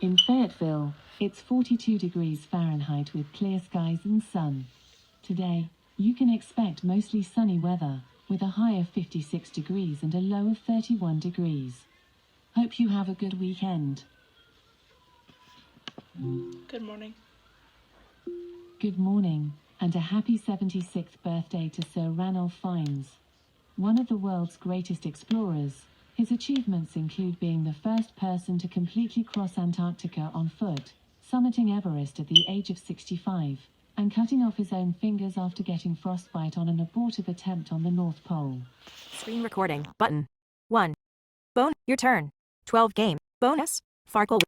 In Fayetteville, it's 42 degrees Fahrenheit with clear skies and sun. Today, you can expect mostly sunny weather, with a high of 56 degrees and a low of 31 degrees. Hope you have a good weekend. Good morning. Good morning, and a happy 76th birthday to Sir Ranulph Fiennes. One of the world's greatest explorers, his achievements include being the first person to completely cross Antarctica on foot, summiting Everest at the age of 65, and cutting off his own fingers after getting frostbite on an abortive attempt on the North Pole. Screen recording button. 1. Your turn. 12 game. Bonus. Farkle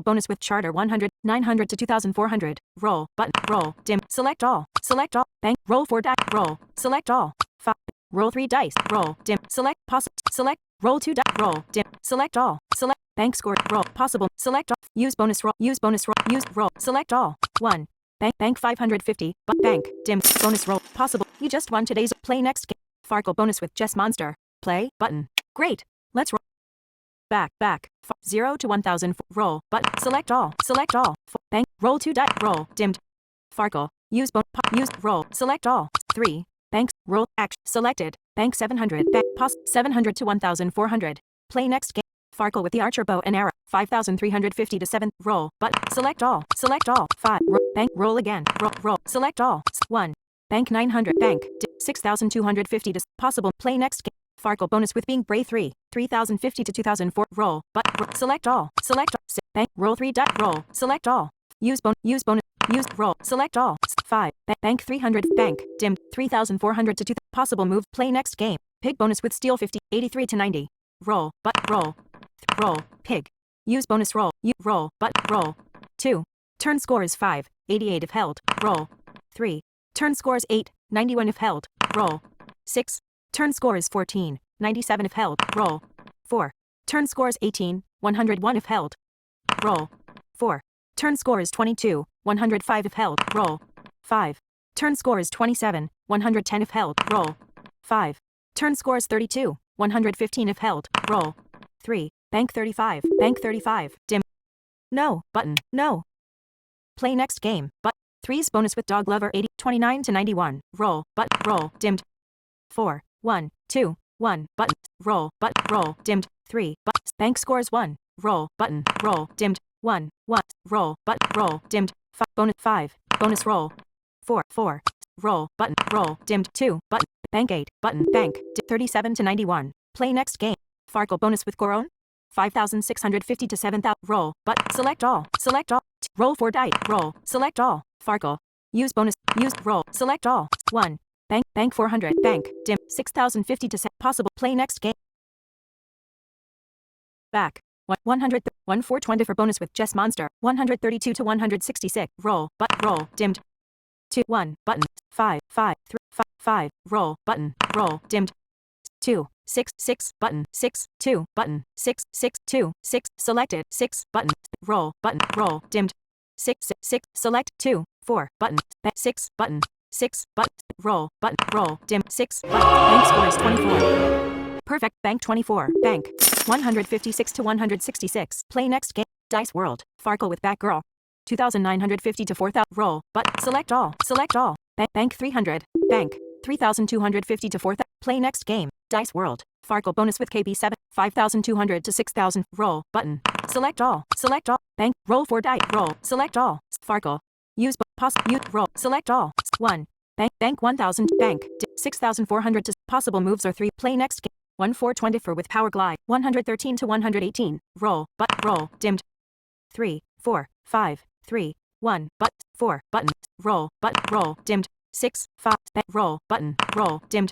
bonus with charter 100, 900 to 2400. Roll button. Roll dim. Select all. Select all. Bank. Roll 4 die. Roll. Select all. 5. Roll 3 dice. Roll dim. Select possible. Select. Roll 2 die. Roll dim. Select all. Select. Bank score. Roll possible. Select all. Use bonus roll. Use bonus roll. Use roll. Select all. 1. Bank 550. Bank dim. Bonus roll possible. You just won today's play next game. Farkle bonus with Chess Monster. Play button. Great. Let's roll. Back. 0 to 1000. Roll button. Select all. Select all. Bank. Roll 2 die. Roll dimmed. Farkle. Use use roll. Select all. 3. Banks. Roll. Action. Selected. Bank 700. Bank. 700 to 1400. Play next game. Farkle with the Archer bow and arrow. 5350 to 7. Roll. Button. Select all. Select all. 5. Bank. Roll again. Roll. Select all. 1. Bank 900. Bank. 6250 to possible. Play next game. Farkle bonus with being brave 3. 3050 to 2004. Roll. Select all. Select all. Bank. Roll 3 die. Roll. Select all. Use bonus. Use roll. Select all. 5. Bank 300. Bank. Dimmed. 3400 to 2. Possible move. Play next game. Pig bonus with steel 50. 83 to 90. Roll. Roll. Roll. Pig. Use bonus roll. Roll. Roll. 2. Turn score is 5. 88 if held. Roll. 3. Turn score is 8. 91 if held. Roll. 6. Turn score is 14. 97 if held. Roll. 4. Turn score is 18. 101 if held. Roll. 4. Turn score is 22. 105 if held. Roll. 5. Turn score is 27. 110 if held. Roll. 5. Turn score is 32. 115 if held. Roll. 3. Bank 35. Bank 35. Dim. No. Button. No. Play next game. 3's bonus with dog lover 80. 29 to 91. Roll. Roll. Dimmed. 4. 1. 2. 1. Button. Roll. Roll. Dimmed. 3. Bank scores 1. Roll. Button. Roll. Dimmed. 1. 1. Roll. Roll. Dimmed. 5. Bonus 5. Bonus roll. 4. 4. Roll. Button. Roll. Dimmed. 2. Button. Bank 8. Button. Bank. 37 to 91. Play next game. Farkle bonus with Goron. 5650 to 7000. Roll. Select all. Select all. Roll 4 die. Roll. Select all. Farkle. Use bonus. Use roll. Select all. 1. Bank 400. Bank. Dim. 6050 to set. Possible. Play next game. Back. 100. 420 for bonus with Chess Monster. 132 to 166. Roll. Roll. Dimmed. 2. 1. Button. 5. 5. 3. 5. Roll. Button. Roll. Dimmed. 2. 6. 6. Button. 6. 2. Button. 6. 6. 2. 6. Selected. 6. Button. Roll. Button. Roll. Dimmed. 6. 6. Select. 2. 4. Button. 6. Button. 6. Button. Roll. Button. Roll. Dim. 6. Button. Bank score is 24. Perfect. Bank 24. Bank. 156 to 166. Play next game. Dice World. Farkle with Batgirl. 2950 to 4000. Roll. Select all. Select all. Bank 300. Bank. 3250 to 4000. Play next game. Dice World. Farkle bonus with KB7. 5200 to 6000. Roll. Button. Select all. Select all. Bank. Roll 4 die. Roll. Select all. Farkle. Use roll. Select all. 1. Bank 1000. Bank. 6400 to possible moves or 3. Play next game. 1424 with Power Glide. 113 to 118. Roll. Roll. Dimmed. 3. 4. 5. 3. 1. 4. Button. Roll. Roll. Dimmed. 6. 5. Roll. Button. Roll. Dimmed.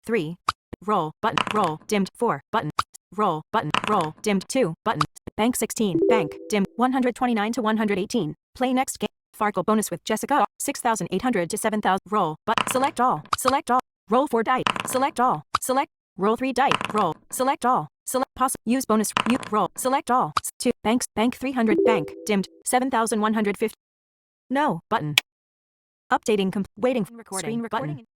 3. Roll. Button. Roll. Dimmed. 4. Button. Roll. Button. Roll. Dimmed. 2. Button. Bank 16. Bank. Dimmed. 129 to 118. Play next game. Farkle bonus with Jessica. 6800 to 7000. Roll. Select all. Select all. Roll 4 die. Select all. Select. Roll 3 die. Roll. Select all. Select use bonus. Roll. Select all. 2. Bank 300. Bank. Dimmed. 7150. No. Button. Updating. Waiting. Recording. Screen recording. Button.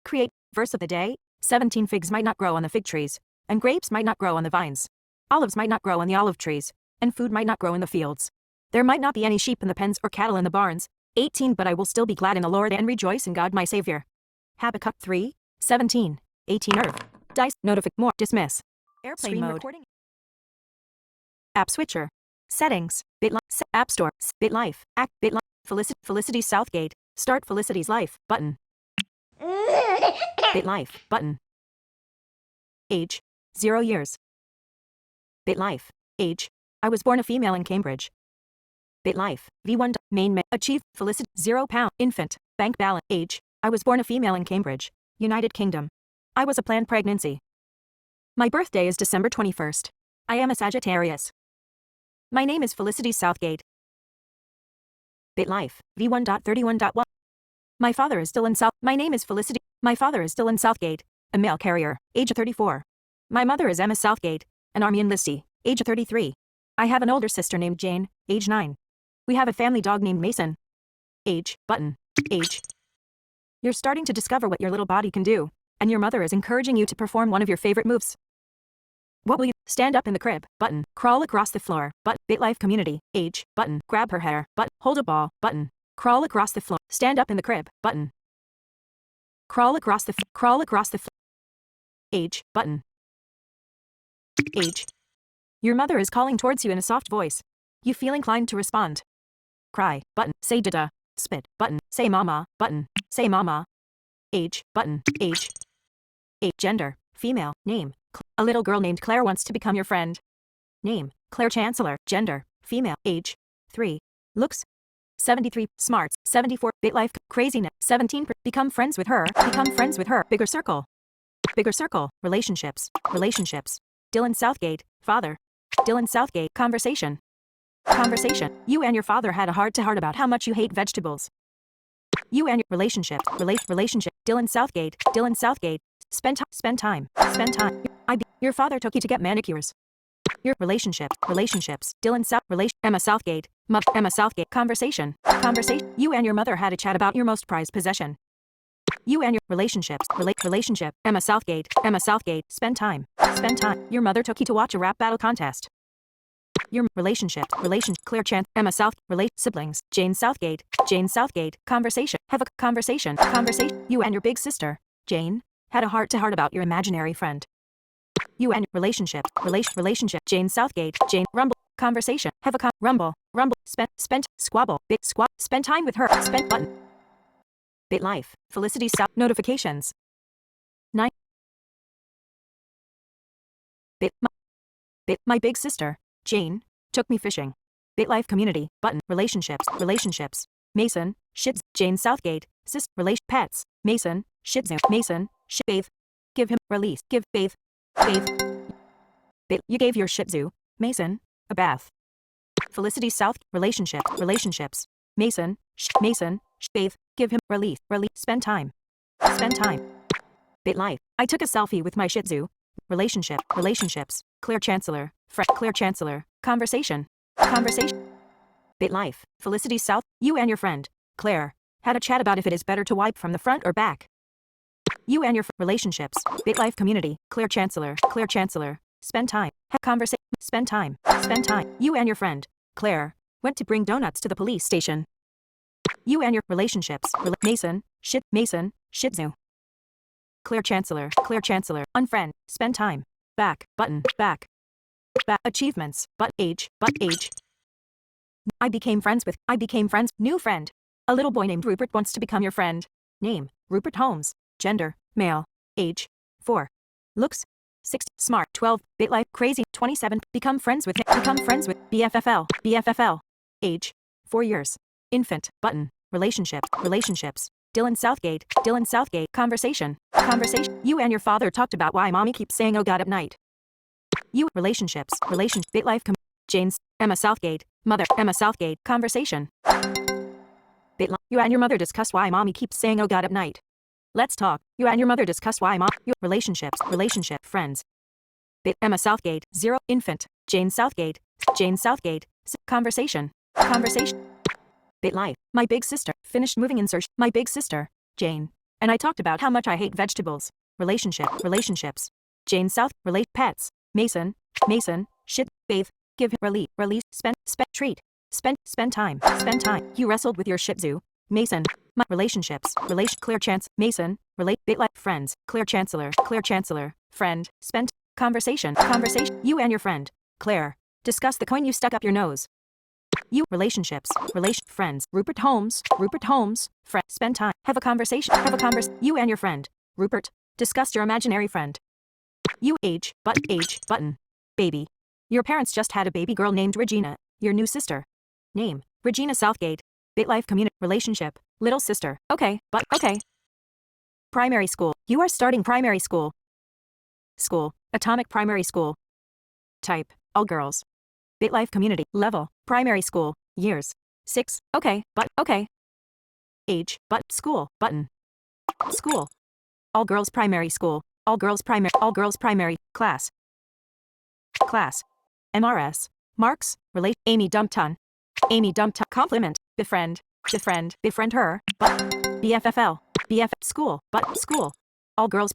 Create. Verse of the day. 17 figs might not grow on the fig trees, and grapes might not grow on the vines. Olives might not grow on the olive trees, and food might not grow in the fields. There might not be any sheep in the pens or cattle in the barns. 18 But I will still be glad in the Lord and rejoice in God my Savior. Habakkuk 3, 17, 18 Irv. Dice. More. Dismiss. Airplane Screen mode. recording. App switcher. Settings. BitLife. App Store. BitLife. Act. BitLife. Felicity Southgate. Start Felicity's Life. Button. BitLife. Button. Age. 0 years. BitLife. Age. I was born a female in Cambridge. BitLife. V1. Main. Achieve. Felicity. £0. Infant. Bank balance. Age. I was born a female in Cambridge, United Kingdom. I was a planned pregnancy. My birthday is December 21st. I am a Sagittarius. My name is Felicity Southgate. BitLife. V1.31.1. My father is Dylan South. My name is Felicity. My father is Dylan Southgate, a mail carrier, age 34. My mother is Emma Southgate, an Army enlistee, age 33. I have an older sister named Jane, age 9. We have a family dog named Mason. Age. Button. Age. You're starting to discover what your little body can do, and your mother is encouraging you to perform one of your favorite moves. What will you? Stand up in the crib. Button. Crawl across the floor. BitLife community. Age. Button. Grab her hair. Hold a ball. Button. Crawl across the floor. Stand up in the crib. Button. Crawl across the floor. Age. Button. Age. Your mother is calling towards you in a soft voice. You feel inclined to respond. Cry. Button. Say dada. Spit. Button. Say mama. Button. Say mama. Age. Button. Age. Age. Gender. Female. Name. A little girl named Claire wants to become your friend. Name. Claire Chancellor. Gender. Female. Age. 3. Looks. 73. Smarts. 74. BitLife. Craziness. 17. Become friends with her. Become friends with her. Bigger circle. Bigger circle. Relationships. Relationships. Dylan Southgate. Father. Dylan Southgate. Conversation. Conversation. You and your father had a heart-to-heart about how much you hate vegetables. You and your relationship. Relationship. Dylan Southgate. Dylan Southgate. Spend time. Your father took you to get manicures. Your relationships. Dylan South. Emma Southgate. Emma Southgate. Conversation. You and your mother had a chat about your most prized possession. You and your relationships. Relationship. Emma Southgate. Spend time. Your mother took you to watch a rap battle contest. Your relationship. Claire Chance. Emma South. Siblings. Jane Southgate. Conversation. Have a conversation. You and your big sister, Jane, had a heart-to-heart about your imaginary friend. You and relationship. Jane Southgate. Rumble. Conversation. Have a rumble. Spent. Squabble. Spend time with her. Spent button. BitLife. Felicity South. Notifications. 9. My big sister, Jane, took me fishing. BitLife community. Button. Relationships. Mason. Shih Tzu. Jane Southgate. Pets. Mason. Shih Tzu. Mason. Bathe. Give him. Release. Give. Bathe. You gave your Shih Tzu, Mason, a bath. Felicity South. Relationships. Mason. Bathe. Give him. Release. Spend time. BitLife. I took a selfie with my Shih Tzu. Relationships. Claire Chancellor. Claire Chancellor. Conversation. BitLife. Felicity South. You and your friend, Claire, had a chat about if it is better to wipe from the front or back. You and your relationships. BitLife community. Claire Chancellor. Spend time. Spend time. You and your friend, Claire, went to bring donuts to the police station. You and your relationships. Mason. Shih Tzu. Claire Chancellor. Unfriend. Spend time. Back. Button. Back. Achievements. Age. I became friends. New friend. A little boy named Rupert wants to become your friend. Name. Rupert Holmes. Gender. Male. Age. 4. Looks. 6. Smart. 12. BitLife. Crazy. 27. Become friends with BFFL. Age. 4 years. Infant. Button. Relationships. Dylan Southgate. Conversation. You and your father talked about why mommy keeps saying oh god at night. You. Relationships. BitLife. Jane's. Emma Southgate. Mother. Emma Southgate. Conversation. BitLife. You and your mother discussed why mommy keeps saying oh god at night. Let's talk. You and your mother discussed why your relationships. Friends. Emma Southgate. 0. Infant. Jane Southgate. Conversation. BitLife. My big sister. Finished moving insertion. My big sister, Jane, and I talked about how much I hate vegetables. Relationships. Jane South. Pets. Mason. Shih. Bathe. give, release, spend time, You wrestled with your Shih Tzu, Mason. My relationships, clear chance, Mason, relate, bit like, friends, clear chancellor, friend, spent, conversation, you and your friend, Claire, discuss the coin you stuck up your nose. You, relationships, friends, Rupert Holmes, friend, spend time, have a conversation, you and your friend, Rupert, discuss your imaginary friend. You, age, button, baby. Your parents just had a baby girl named Regina, your new sister. Name, Regina Southgate. BitLife community, relationship, little sister. Okay. Primary school. You are starting primary school. School, Atomic Primary School. Type, all girls. BitLife community, level, primary school, years. 6, okay. Age, school, button. School. All girls primary school, all girls primary, class. MRS, marks, relate, Amy Dumpton, compliment, befriend her, BFFL, school, all girls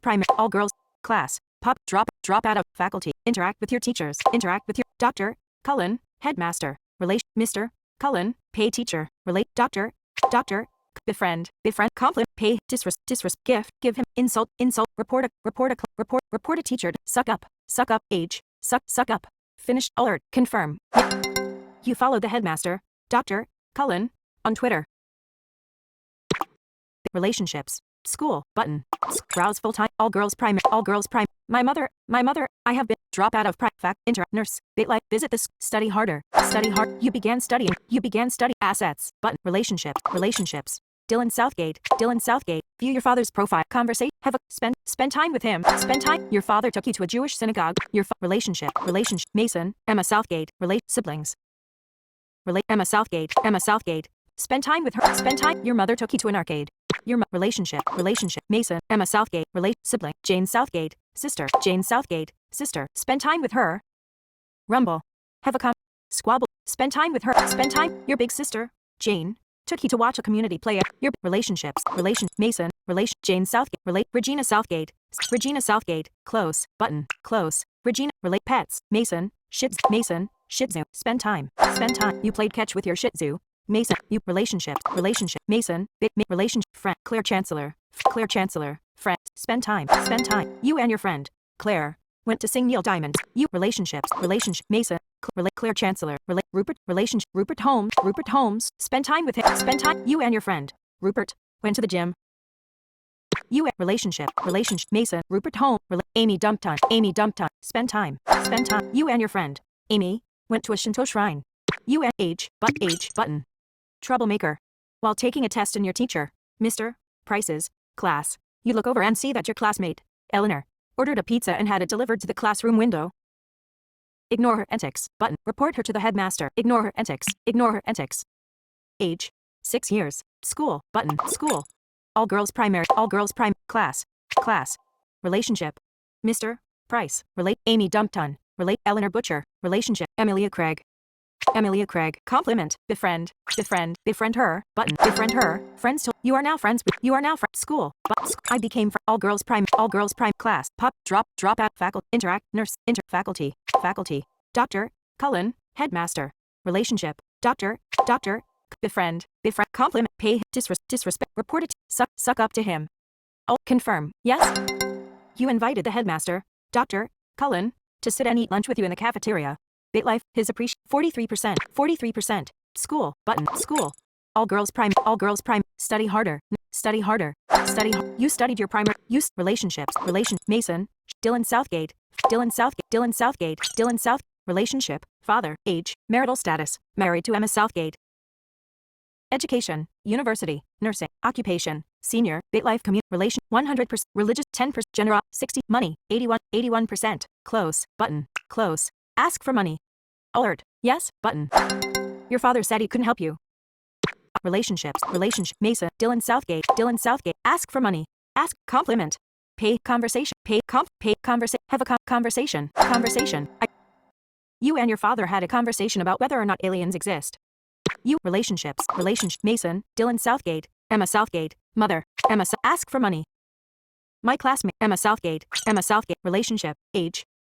class, pop, drop out of, faculty, interact with your teachers, interact with your, Dr. Cullen, headmaster, relate, Mr. Cullen, pay teacher, relate, Dr. befriend, compliment, pay, disrespect, gift, give him, insult, report a teacher, suck up, age, suck up, finish, alert, confirm. You follow the headmaster, Dr. Cullen, on Twitter. Relationships, school, button, browse full-time, all girls prime, my mother, I have been, drop out of nurse, BitLife, visit this, study hard, you began studying, assets, button, relationships, Dylan Southgate, view your father's profile, conversation, have a, spend time with him, your father took you to a Jewish synagogue, your relationship, Mason, Emma Southgate, siblings, Emma Southgate, spend time with her, your mother took you to an arcade, your relationship, Mason, Emma Southgate, sibling, Jane Southgate, sister, spend time with her, Rumble, have a squabble, spend time with her, your big sister, Jane, took you to watch a community play, your relationships, Mason, Jane Southgate, Regina Southgate, close, button, Regina, pets, Mason, Shih Tzu, spend time, you played catch with your Shih Tzu, Mason, you, relationship, Mason, friend, clear chancellor, friend, spend time, you and your friend, Claire, went to sing Neil Diamond, you, relationships, Mason, clear chancellor, Rupert Holmes, spend time with him, you and your friend, Rupert, went to the gym. You, relationship, Mason, Rupert Holmes, Amy Dumpton, spend time, you and your friend, Amy, went to a Shinto shrine. You and age, button. Troublemaker. While taking a test in your teacher, Mr. Price's class, you look over and see that your classmate, Eleanor, ordered a pizza and had it delivered to the classroom window. Ignore her antics, button. Report her to the headmaster. Ignore her antics. Age, 6 years. School, button. School. All girls primary, class. Relationship. Mr. Price, relate, Amy Dumpton, relate, Eleanor Butcher, relationship, Amelia Craig, compliment, befriend her, button, befriend her, friends to, you are now friends with, school, but, I became, all girls prime, class, pop, drop out, faculty, interact, nurse, faculty, Dr. Cullen, headmaster, relationship, Dr. befriend, compliment, pay, disrespect, report it, suck up to him. Oh, confirm, yes? You invited the headmaster, Dr. Cullen, to sit and eat lunch with you in the cafeteria. BitLife, his appreciation, 43%, school, button, school. All girls prime, study harder, you studied your primer, relationships, Mason, Dylan Southgate, relationship, father, age, marital status, married to Emma Southgate. Education, university, nursing, occupation, senior, BitLife community, relation, 100%, religious, 10%, general, 60, money, 81%, close, button, close, ask for money. Alert, yes, button. Your father said he couldn't help you. Relationships, Mason, Dylan Southgate, ask for money, ask, compliment, pay, conversation, have a conversation, you and your father had a conversation about whether or not aliens exist. You, relationships, Mason, Dylan Southgate, Emma Southgate, mother, ask for money. My classmate, Emma Southgate, relationship, age,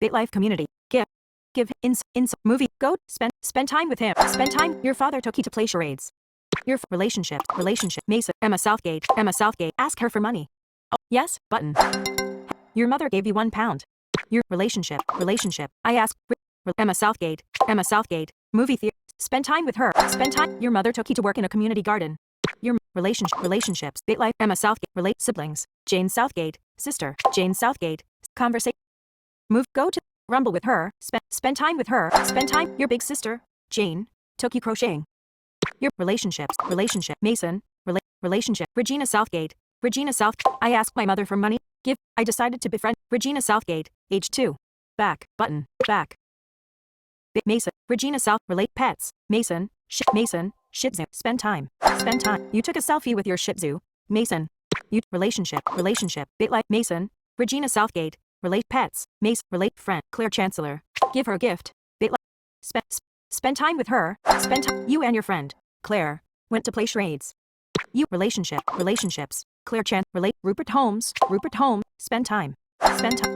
Bit Life community. Give movie. Go spend time with him. Spend time. Your father took you to play charades. Your relationship. Mason. Emma Southgate. Ask her for money. Oh, yes. Button. Your mother gave you £1. Your relationship. I asked Emma Southgate. Movie theater. Spend time with her. Spend time. Your mother took you to work in a community garden. Your relationships. Bit Life. Emma Southgate. Relate siblings. Jane Southgate. Sister. Jane Southgate. Conversation. Move. Go to Rumble with her. Spend time with her. Spend time. Your big sister. Jane took you crocheting. Your relationships. Mason. Relationship. Regina Southgate. I asked my mother for money. I decided to befriend Regina Southgate. Age 2. Back. Button. Back. Mason. Regina South. Relate pets. Mason. Shih Tzu. Spend time. You took a selfie with your Shih Tzu. Mason. You relationship. Bit Life. Mason. Regina Southgate. Relate pets. Relate friend. Claire Chancellor. Give her a gift. Bit Life. Spend time with her. Spend time. You and your friend Claire went to play charades. You relationships. Claire Chan. Relate Rupert Holmes. Spend time.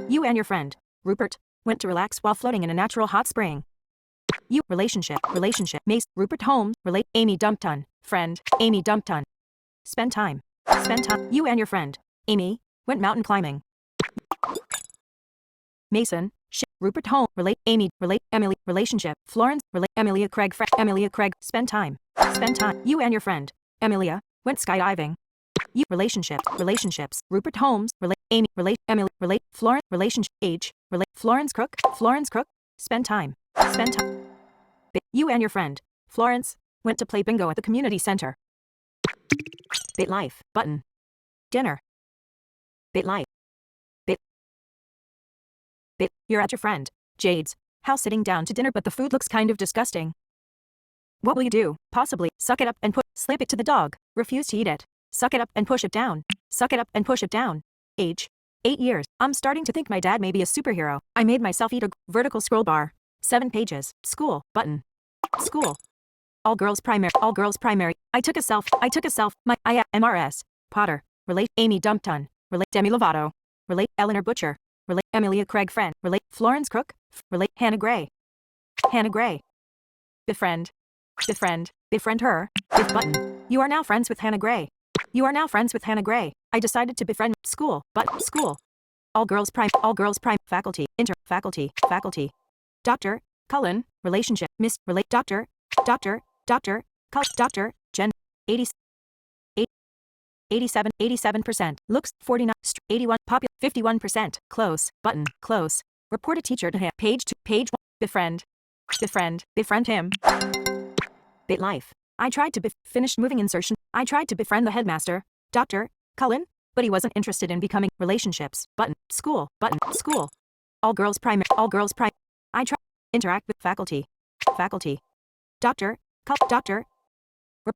You and your friend Rupert went to relax while floating in a natural hot spring. You relationship. Rupert Holmes. Relate Amy Dumpton. Friend Amy Dumpton. Spend time. You and your friend Amy went mountain climbing. Mason. Rupert Holmes. Relate Amy. Relate Emily. Relationship. Florence. Relate Emilia Craig. Emilia Craig. Spend time. You and your friend Emilia went skydiving. You relationships. Rupert Holmes. Relate Amy. Relate Emily. Relate Florence. Relationship. Age. Relate Florence Crook. Spend time. You and your friend Florence went to play bingo at the community center. Bit Life. Button. Dinner. Bit Life. You're at your friend Jade's house sitting down to dinner, but the food looks kind of disgusting. What will you do? Possibly suck it up and slap it to the dog. Refuse to eat it. Suck it up and push it down. Age 8 years. I'm starting to think my dad may be a superhero. I made myself eat a vertical scroll bar. 7 pages. School. Button. School. All girls primary. I took a self. My MRS. Potter. Relate Amy Dumpton. Relate Demi Lovato. Relate Eleanor Butcher. Relate Emilia Craig friend. Relate Florence Crook. Relate Hannah Gray. Befriend her. Button. You are now friends with Hannah Gray. I decided to befriend school. All girls prime. Faculty. Faculty. Dr. Cullen. Relationship. Miss. Relate Dr. Jen. 87%. Looks 49. 81. Popular 51%. Close. Button. Close. Report a teacher to him. Page 1. Befriend him. Bit Life. I tried to finish moving insertion. I tried to befriend the headmaster, Dr. Cullen, but he wasn't interested in becoming relationships. Button. School. School. All girls prime. I try interact with faculty. Doctor.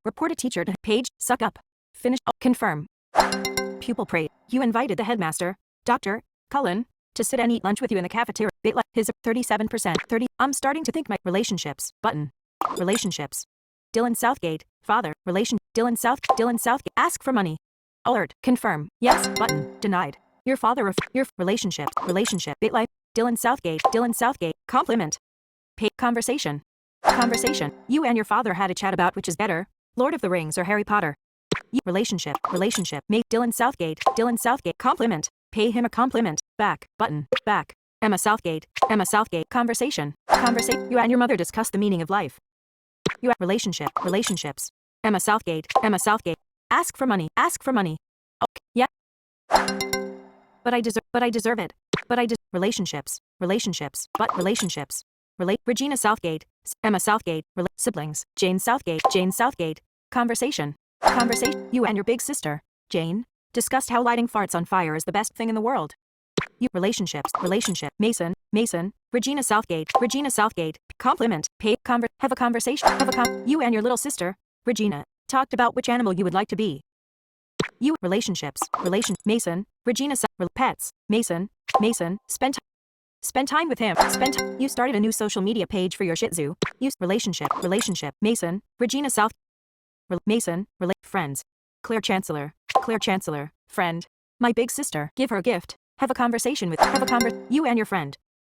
Report a teacher to page. Suck up. Finish. Confirm. Pupil prayed. You invited the headmaster, Dr. Cullen, to sit and eat lunch with you in the cafeteria. Bit Life. His 37%. 30. I'm starting to think my relationships. Button. Relationships. Dylan Southgate. Father. Dylan Southgate. Ask for money. Alert. Confirm. Yes. Button. Denied. Your father. Your relationship. Bit Life. Dylan Southgate. Compliment. Pay. Conversation. You and your father had a chat about which is better, Lord of the Rings or Harry Potter. Relationship. Make Dylan Southgate. Compliment. Pay him a compliment. Back. Button. Back. Emma Southgate. Conversation. You and your mother discussed the meaning of life. You at relationships. Emma Southgate. Ask for money. Okay. Yeah. But I deserve it. Relationships. Relate Regina Southgate. Emma Southgate. Relate siblings. Jane Southgate. Conversation. You and your big sister, Jane, discussed how lighting farts on fire is the best thing in the world. You relationship. Mason. Regina Southgate. Compliment. Pay. Have a conversation. You and your little sister, Regina, talked about which animal you would like to be. You relationships. Mason. Regina pets. Mason. Spend time with him. You started a new social media page for your Shih Tzu. Use relationship. Mason. Regina Mason. Relate friends. Claire Chancellor. Friend. My big sister. Give her a gift. Have a conversation with. You and your friend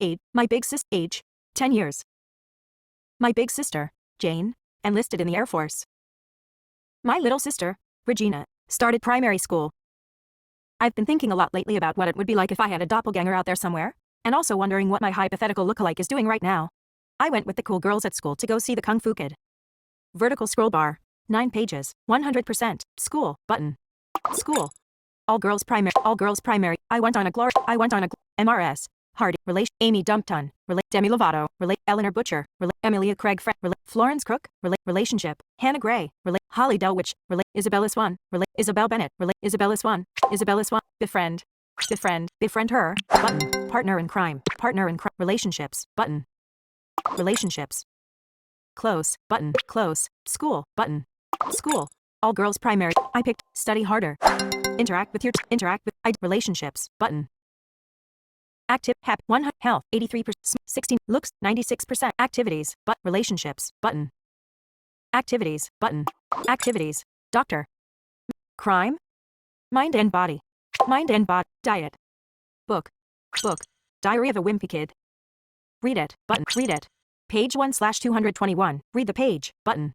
Age. My big sis. Age. 10 years. My big sister, Jane, enlisted in the Air Force. My little sister, Regina, started primary school. I've been thinking a lot lately about what it would be like if I had a doppelganger out there somewhere, and also wondering what my hypothetical lookalike is doing right now. I went with the cool girls at school to go see the Kung Fu Kid. Vertical scroll bar. 9 pages. 100%. School. Button. School. All girls primary. I went on a MRS. Hardy. Relation. Amy Dumpton. Demi Lovato. Eleanor Butcher. Emilia Craig. Florence Crook. Relationship. Hannah Gray. Holly Delwich. Isabella Swan. Isabel Bennett. Isabella Swan. Befriend. Befriend her. Button. Partner in crime. Relationships. Button. Relationships. Close. Button. Close. School. Button. School. All girls primary. I picked study harder. Interact with relationships. Button. Active. Happy. 100. Health. 83%. 16. Looks. 96%. Activities. But relationships. Button. Activities. Button. Activities. Doctor. Crime. Mind and body. Diet. Book. Diary of a Wimpy Kid. Read it. Button. Read it. Page 1/221. Read the page. Button.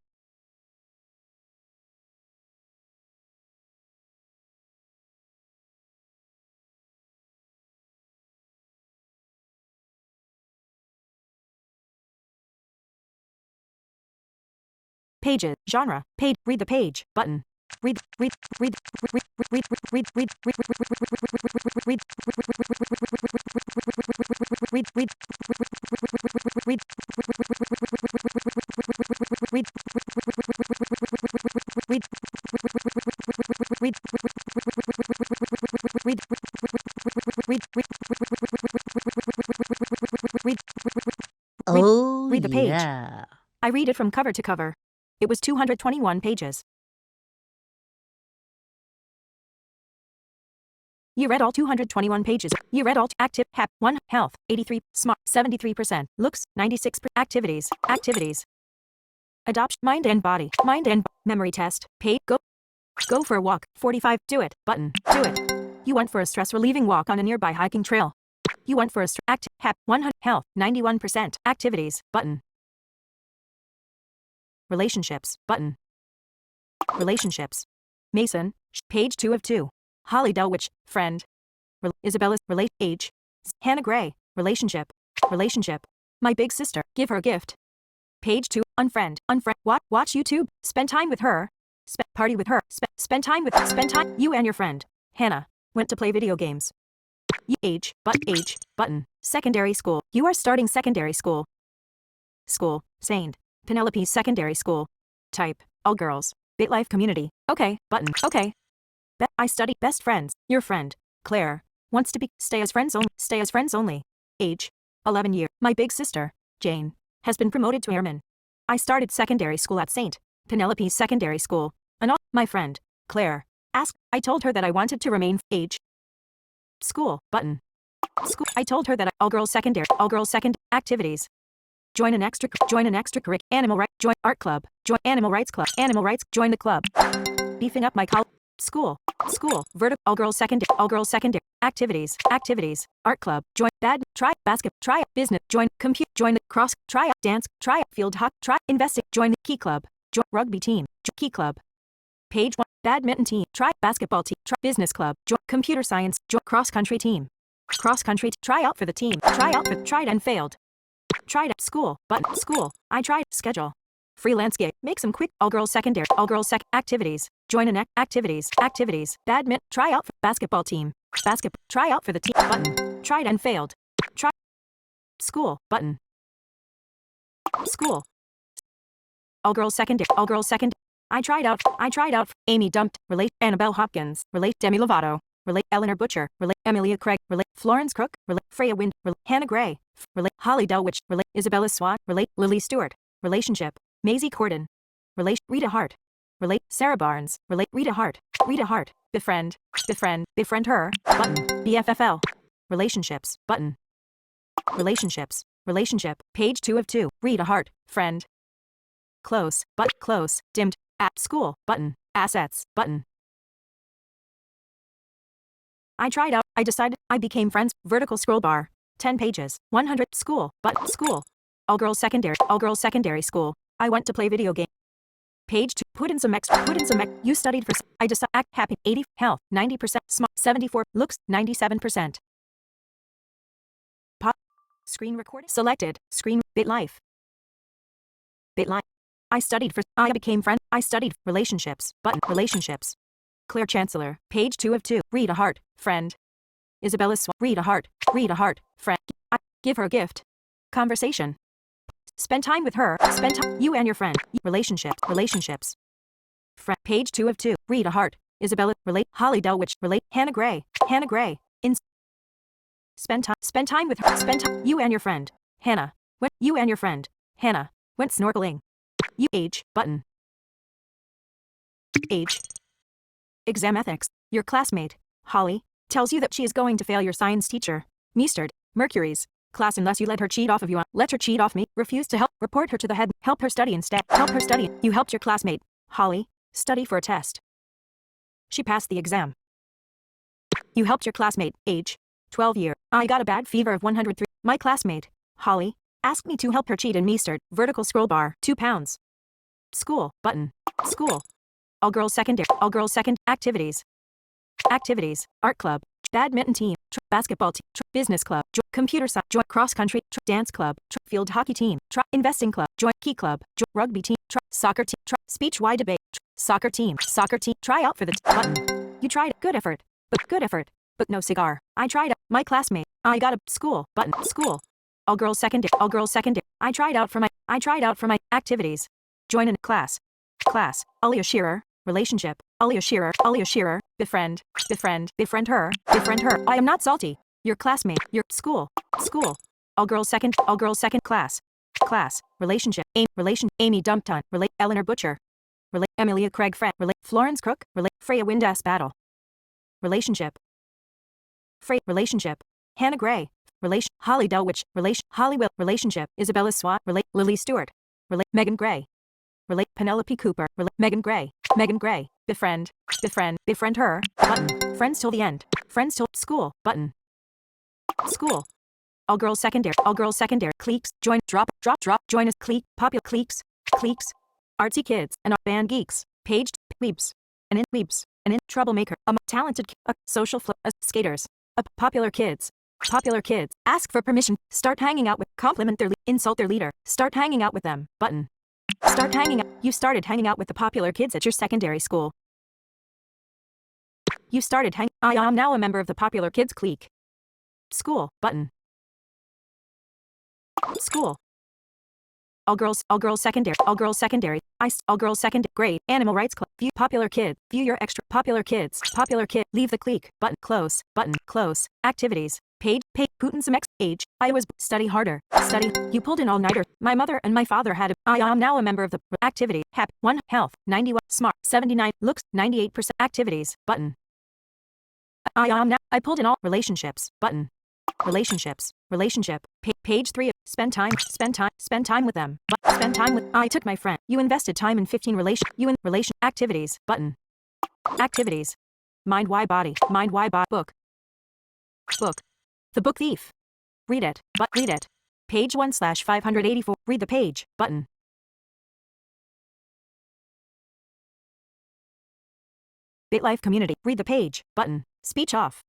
Pages. Genre. Page. Read the page. Button. Read. Oh, read the page. yeah. I read it from cover to cover. It was 221 pages. You read all 221 pages. You read all active, hap, 1, health, 83, smart, 73%, looks, 96%, activities. Adoption, mind and memory test, paid, go for a walk, 45, do it, button, do it. You went for a stress-relieving walk on a nearby hiking trail. You went for a active, hap, 100, health, 91%, activities, button. Relationships, button. Relationships. Mason, page 2 of 2. Holly Delwich, friend. Isabella's, age. Hannah Gray, relationship. My big sister, give her a gift. Page 2, unfriend, watch YouTube, spend time with her. Party with her, spend time, you and your friend. Hannah, went to play video games. Age, button, secondary school. You are starting secondary school. School, Saint Penelope's secondary school. Type, all girls. BitLife community. Okay, button, okay. I study best friends. Your friend, Claire, wants to stay as friends only. Age, 11 year. My big sister, Jane, has been promoted to airman. I started secondary school at St. Penelope's secondary school. And my friend, Claire, I told her that I wanted to remain. Age, school, button. School. I told her that all girls secondary activities. Join an extracurricular, animal right, join art club, join animal rights, join the club. Beefing up my college. School, vertical, all girls secondary, activities, art club, join basket, try business, join compute, join the cross, try dance, try field hockey, try investing, join the key club, join rugby team, key club. Page 1, badminton team, try basketball team, try business club, join computer science, join cross country team, try out for the team, tried and failed. Tried at school, button, school, I tried, schedule. Freelance gig, make some quick, all girls activities, join an activities, badminton, try out for basketball team, try out for the team, button, tried and failed. Try, school, button, school, all girls secondary, I tried out, Amy Dumped, Annabelle Hopkins, Demi Lovato, Eleanor Butcher, Emilia Craig, Florence Crook, Freya Wind, Hannah Gray, Holly Delwich, Isabella Swan, Lily Stewart, relationship, Maisie Corden, Rita Hart, Sarah Barnes, Rita Hart, befriend her, button, BFFL, relationships, button, relationship, page 2 of 2, Rita Hart, friend, close, dimmed, at school, button, assets, button. I tried out, I decided, I became friends, vertical scroll bar, 10 pages. 100. School. But school. All girls secondary school. I went to play video game. Page 2. Put in some You studied for. I just act happy. 80. Health. 90%. Smart. 74. Looks. 97%. Pop. Screen recorded. Selected. Screen. BitLife. BitLife. I studied for. I became friend. I studied. Relationships. Button. Relationships. Claire Chancellor. Page 2 of 2. Read a heart. Friend. Isabella Swan. Read a heart. Read a heart. Friend. Give her a gift. Conversation. Spend time with her. Spend time. You and your friend. Relationships. Relationships. Friend. Page 2 of 2. Read a heart. Isabella. Relate. Holly Delwich. Relate. Hannah Gray. Hannah Gray. Spend time with her. Spend time. You and your friend. Hannah. When. You and your friend. Hannah. Went snorkeling. You. Age. Button. Age. Exam ethics. Your classmate, Holly, tells you that she is going to fail your science teacher, Meestered, Mercury's class unless you let her cheat off of you. Let her cheat off me. Refuse to help. Report her to the head. Help her study instead. Help her study. You helped your classmate, Holly, study for a test. She passed the exam. You helped your classmate, age 12 year. I got a bad fever of 103. My classmate, Holly, asked me to help her cheat in Meestered. Vertical scroll bar. 2 pounds. School. Button. School. All girls second. Activities. Activities. Art club. Badminton team. Basketball team. Business club. Computer science. Cross country. Dance club. Field hockey team. Investing club. Key club. Rugby team. Soccer team. Speech Y debate. Soccer team. Try out for the button. You tried. Good effort. But no cigar. I tried. My classmate. I got a school. Button. School. All girls secondary. I tried out for my activities. Join in class. Class. Alia Shearer. Relationship. Alia Shearer. Befriend her. I am not salty. Your classmate. Your school. All girls second class. Relationship. Amy Dumpton. Eleanor Butcher. Emilia Craig Friend. Florence Crook. Freya Windass Battle. Relationship. Relationship. Hannah Gray. Holly Delwich. Holly Will. Relationship. Isabella Swat. Lily Stewart. Megan Gray. Penelope Cooper. Megan Gray. Befriend her. Button. Friends till the end. Friends till school. Button. School. All girls secondary. Cliques. Join. Drop. Join us. Clique. Popular cliques. Artsy kids and band geeks. Paged. Weeps. And in troublemaker. Talented. Social skaters. Popular kids. Ask for permission. Start hanging out with. Compliment their. Insult their leader. Start hanging out with them. Button. Start hanging out. You started hanging out with the popular kids at your secondary school. I am now a member of the popular kids clique. School. Button. School. All girls secondary. All girls second grade. Animal rights club. View popular kid. View your extra popular kids. Popular kid. Leave the clique. Button. Close. Button. Close. Activities. Page. Putin some age. I was study harder. Study. You pulled an all-nighter. My mother and my father had I am now a member of the activity. Hap. 1. Health. 91. Smart. 79. Looks. 98%. Activities. Button. I am now. I pulled in all relationships. Button. Relationships. Relationship. Page 3. Spend time with them. Spend time with. I took my friend. You invested time in 15 relation activities. Button. Activities. Mind why body. Book. The Book Thief. Read it. Page 1/584. Read the page. Button. BitLife community. Read the page. Button. Speech off.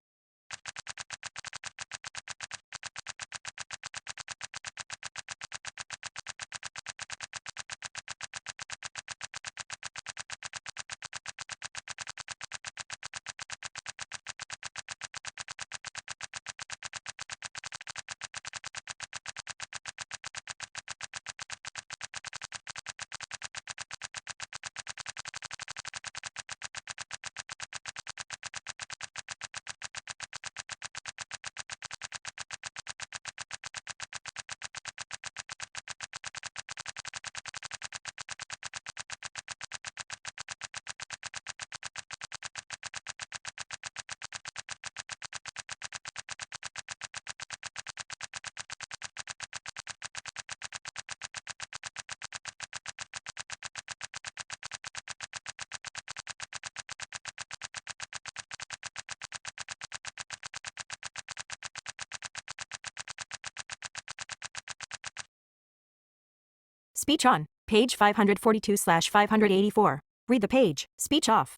Speech on. Page 542/584. Read the page. Speech off.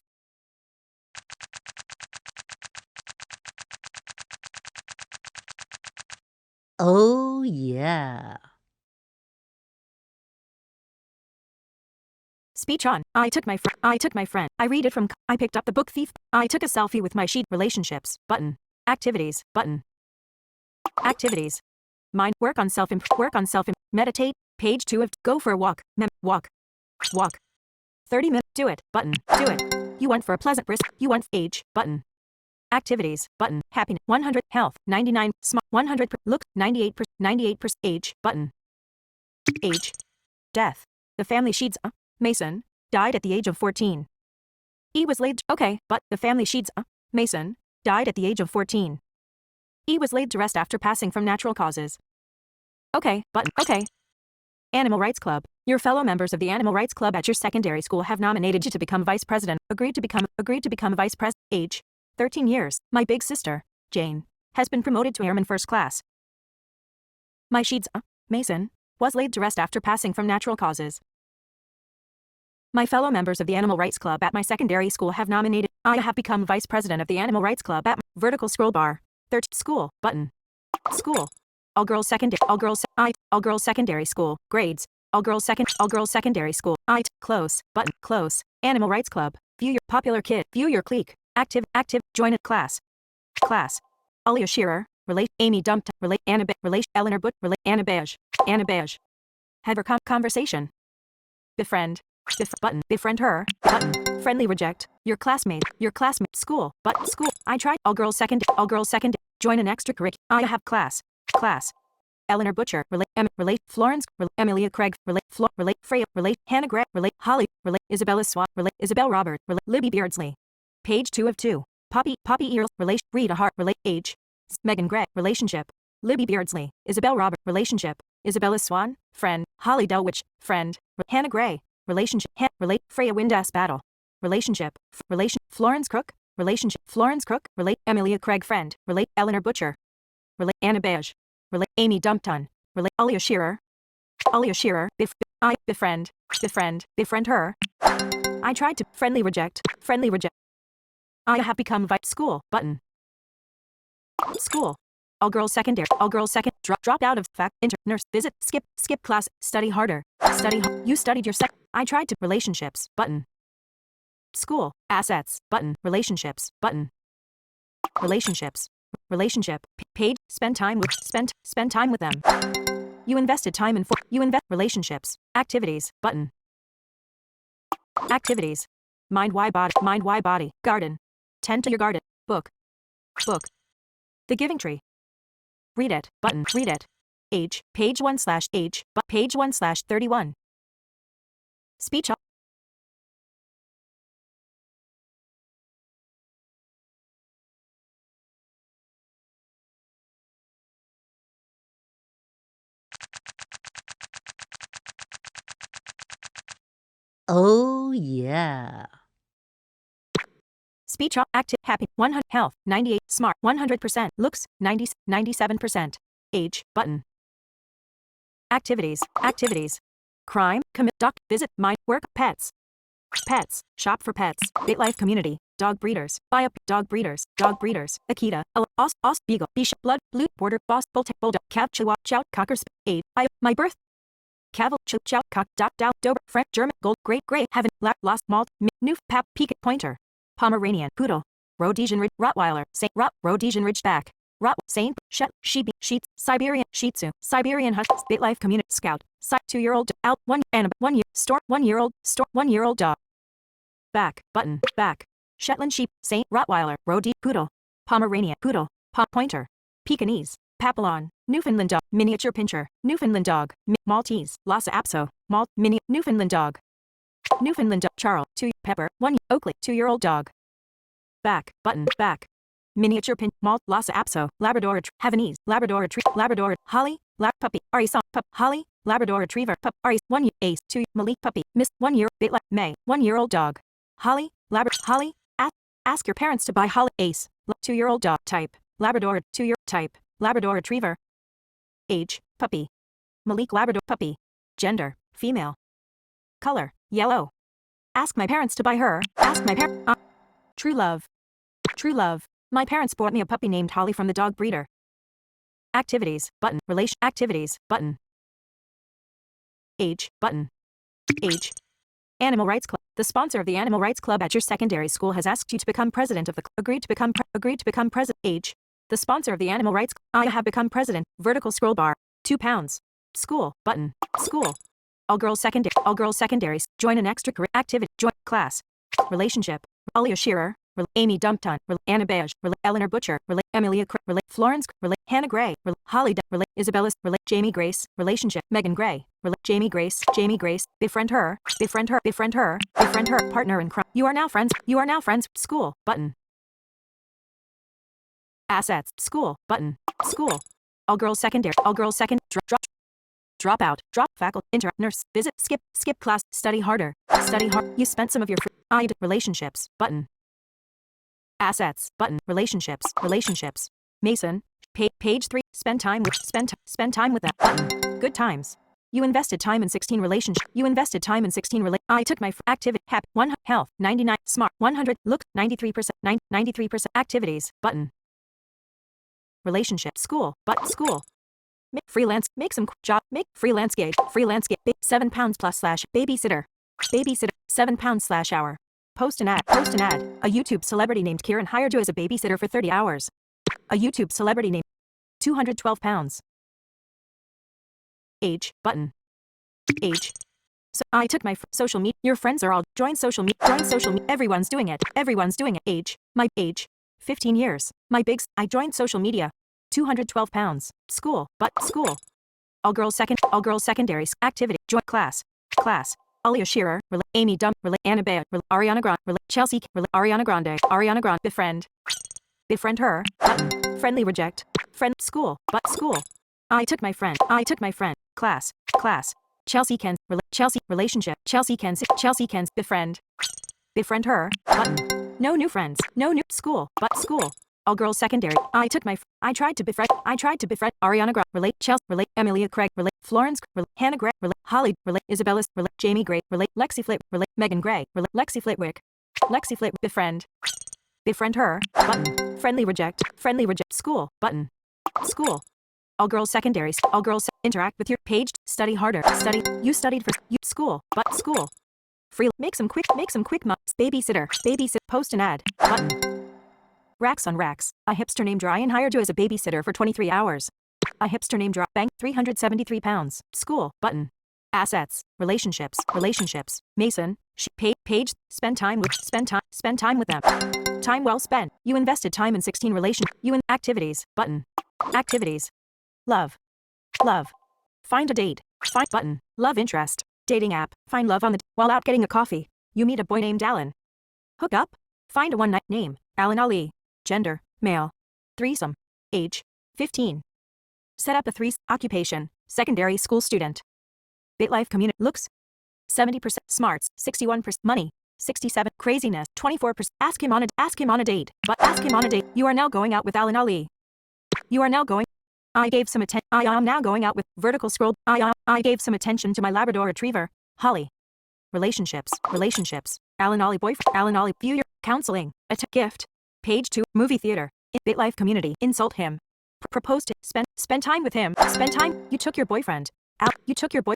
Oh, yeah. Speech on. I took my friend. I read it from. I picked up the book Thief. I took a selfie with my sheet. Relationships. Button. Activities. Button. Activities. Mind. Work on self. Meditate. Page 2 of. Go for a walk. Walk. 30 minutes. Do it. Button. Do it. You went for a pleasant brisk. You went. Age. Button. Activities. Button. Happiness. 100. Health. 99. Smart. 100. Look. 98%. 98%. Age. Button. Age. Death. The family sheets. Mason. Died at the age of 14. E was laid. Okay, but the family sheets. Mason. Died at the age of 14. E was laid to rest after passing from natural causes. Okay, button. Okay. Animal Rights Club. Your fellow members of the Animal Rights Club at your secondary school have nominated you to become vice president. Agreed to become vice president. Age. 13 years. My big sister, Jane, has been promoted to airman first class. My sheets. Mason. Was laid to rest after passing from natural causes. My fellow members of the Animal Rights Club at my secondary school have nominated. I have become vice president of the Animal Rights Club at my vertical scroll bar. School. Button. School. All girls secondary school. Grades. All girls secondary school. Close. Button. Close. Animal Rights Club. View your popular kid. View your clique. Active. Join a class. Alia Shearer. Relate. Amy Dumped. Relate. Relate. Eleanor Butt. Relate. Anna Beige. Have her conversation. Befriend. Button. Befriend her. Button. Friendly reject. Your classmate. School. School. I tried. All girls second. Join an extracurricular. I have class. Eleanor Butcher. Relate. Florence. Emilia Craig. Relate. Freya. Relate. Hannah Gray. Relate. Holly. Relate. Isabella Swat. Relate. Isabel Robert. Relate. Libby Beardsley. Page 2 of 2. Poppy Earls. Relate. Rita Hart. Relate. Age. Megan Gray. Relationship. Libby Beardsley. Isabel Robert. Relationship. Isabella Swan. Friend. Holly Delwich. Friend. Hannah Gray. Relationship. Relate. Freya Windass Battle. Relationship. Florence Crook. Relationship. Florence Crook. Relate. Emilia Craig. Friend. Relate. Eleanor Butcher. Relate. Anna Beige. Relate. Amy Dumpton. Relate. Alia Shearer. Befriend. Befriend her. I tried to. Friendly reject. I have become vice. School. Button. School. All girls secondary. Dropped out of fact. Nurse. Visit. Skip class. Study harder. You studied your I tried to. Relationships. Button. School. Assets. Button. Relationships. Button. Relationships. Relationship. Page. Spend time with them. You invested time in. You invest. Relationships. Activities. Button. Activities. Mind, why, body. Garden. Tend to your garden. Book. The Giving Tree. Read it. Button. Read it. Age. Page 1/age. Page 1/31. Speech. Oh, yeah. Speech active. Happy. 100. Health. 98. Smart. 100%. Looks. 97%. Age. Button. Activities. Crime. Commit. Visit. Mind. Work. Pets. Shop for pets. BitLife community. Dog breeders. Buy up. Dog breeders. Akita. Beagle. Bish. Blood. Blue. Border. Boss. Bulldog. Cat. Chihuahua. Chow. Cocker. Aid. My birth. Caval. Chow. Cock. Dow. Dober. French. German. Gold. Great. Heaven. Lost. Malt. New. Pap. Peak. Pointer. Pomeranian. Poodle. Rhodesian Ridge. Rottweiler. Rhodesian Ridgeback. Saint. Sheepy. Sheets. Siberian. Shih Tzu. Siberian Husky. BitLife community. Scout. 2-year-old. Out. 1 year. Store. 1-year-old. Store. 1-year-old dog. Back. Button. Back. Shetland sheep. Saint. Rottweiler. Rhode. Poodle. Pomeranian. Poodle. Pointer. Pekingese. Papillon. Newfoundland dog. Miniature Pinscher. Newfoundland dog. Maltese. Lhasa Apso. Mini. Newfoundland dog. Newfoundland dog. Charles. 2. Pepper. 1. Oakley. 2-year-old dog. Back. Button. Back. Miniature Pin. Lhasa Apso. Labrador. Havanese. Labrador. Labrador. Holly. Puppy. Arisa. Pup. Holly. Labrador Retriever. Pup. Aris. 1 year. Ace. 2. Malik. Puppy. Miss. 1 year. Bitlet. May. 1-year-old dog. Holly. Holly. Ask your parents to buy Holly. Ace. 2-year-old dog. Type. Labrador. 2-year. Type. Labrador Retriever. Age. Puppy. Malik. Labrador. Puppy. Gender. Female. Color, yellow. Ask my parents to buy her. Ask my parents. True love. True love. My parents bought me a puppy named Holly from the dog breeder. Activities, button, relation, activities, button. Age, button. Age. Animal Rights Club. The sponsor of the Animal Rights Club at your secondary school has asked you to become president of the club. Agreed to become president. Age. The sponsor of the Animal Rights Club. I have become president. Vertical scroll bar. 2 pounds. School, button. School. All girls secondaries. Join an extracurricular activity. Join class. Relationship. Alia Shearer. Amy Dumpton. Anna Beige. Eleanor Butcher. Emilia Florence. Hannah Gray. Holly. Isabella. Jamie Grace. Relationship. Megan Gray. Jamie Grace. Befriend her. Partner in crime. You are now friends. School. Button. Assets. School. Button. School. All girls second. Drop out. Faculty. Nurse. Visit. Skip class. Study harder. You spent some of your free. Relationships. Button. Assets. Button. Relationships. Mason. Page 3. Spend time with them. Button. Good times. You invested time in 16 relationships. I took my activity. Hap. 1. Health. 99. Smart. 100. Look. 93%. 93%. Activities. Button. Relationship. School. School. Freelance. Make some job. Make freelance gauge. 7 pounds plus / babysitter. 7 pounds / hour. Post an ad. A YouTube celebrity named Kieran hired you as a babysitter for 30 hours. A YouTube celebrity named 212 pounds. Age. Button. Age. So I took my social media. Your friends are all join social media. Everyone's doing it. Age. My age. 15 years. My bigs. I joined social media. 212 pounds. School. School. All girls secondaries. Activity. Join class. Alia Shearer. Amy Dump. Anna Bayer. Ariana Grande. Chelsea. Ariana Grande. Befriend her. Button. Friendly reject. Friend. School. School. I took my friend. Class. Chelsea Ken. Chelsea. Relationship. Chelsea Ken. Befriend her. Button. No new friends. No new school. School. All girls secondary. I tried to befriend Ariana Grande. Chelsea. Emilia Craig. Florence. Hannah Gray. Holly. Isabella. Jamie Gray. Lexi Flit. Megan Gray. Lexi Flitwick. Befriend her. Button. Friendly reject. School. Button. School. All girls secondaries. Interact with your page. Study harder. You studied for you school. School. Free. Make some quick babysitter. Post an ad. Button. Racks on racks. A hipster named Ryan hired you as a babysitter for 23 hours. A hipster named Bank. 373 pounds. School. Button. Assets. Relationships. Mason. Page. Spend time with them. Time well spent. You invested time in 16 activities. Button. Activities. Love. Find a date. Find button. Love interest. Dating app. Find love on the while out getting a coffee. You meet a boy named Alan. Hook up. Find a one-night name. Alan Ali. Gender. Male. Threesome. Age. 15. Set up a occupation. Secondary school student. BitLife community. Looks. 70%. Smarts. 61%. Money. 67. Craziness. 24%. Ask him on a date. You are now going out with Alan Ali. I gave some attention. I am now going out with vertical scroll. I gave some attention to my Labrador Retriever, Holly. Relationships. Alan Ali boyfriend. Alan Ali view your counseling. Gift. Page 2. Movie theater. BitLife community. Insult him. Propose to spend time with him. You took your boyfriend.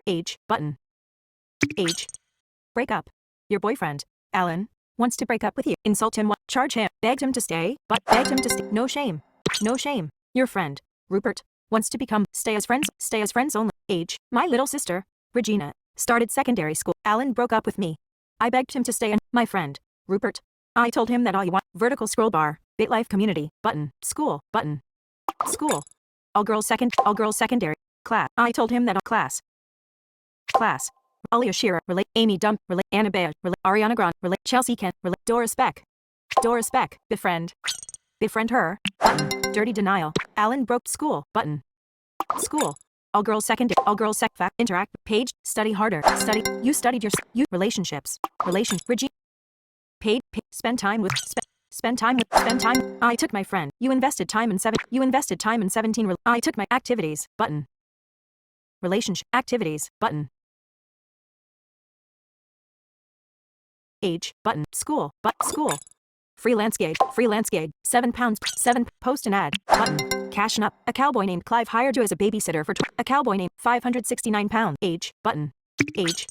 Age. Button. Age. Break up. Your boyfriend, Alan, wants to break up with you. Insult him. Charge him. Begged him to stay. No shame. Your friend, Rupert, wants to stay as friends only. Age. My little sister, Regina, started secondary school. Alan broke up with me. I begged him to stay and my friend, Rupert. I told him that all you want. Vertical scroll bar. BitLife community. Button. School. Button. School. All girls secondary. Class. I told him that class. Alia Shearer. Amy Dump. Anna Bayer. Ariana Grande. Chelsea Ken. Doris Beck. Befriend her. Button. Dirty denial. Alan broke school. Button. School. All girls fact. Interact. Page. Study harder. You studied you relationships. Paid. Spend time. I took my friend. You invested time in 17. I took my activities. Button. Relationship. Activities. Button. age, button, school, school. Freelance gig, 7 pounds, 7, post an ad, button, cash up. A cowboy named Clive hired you as a babysitter for a cowboy named 569 pounds, age, button, age.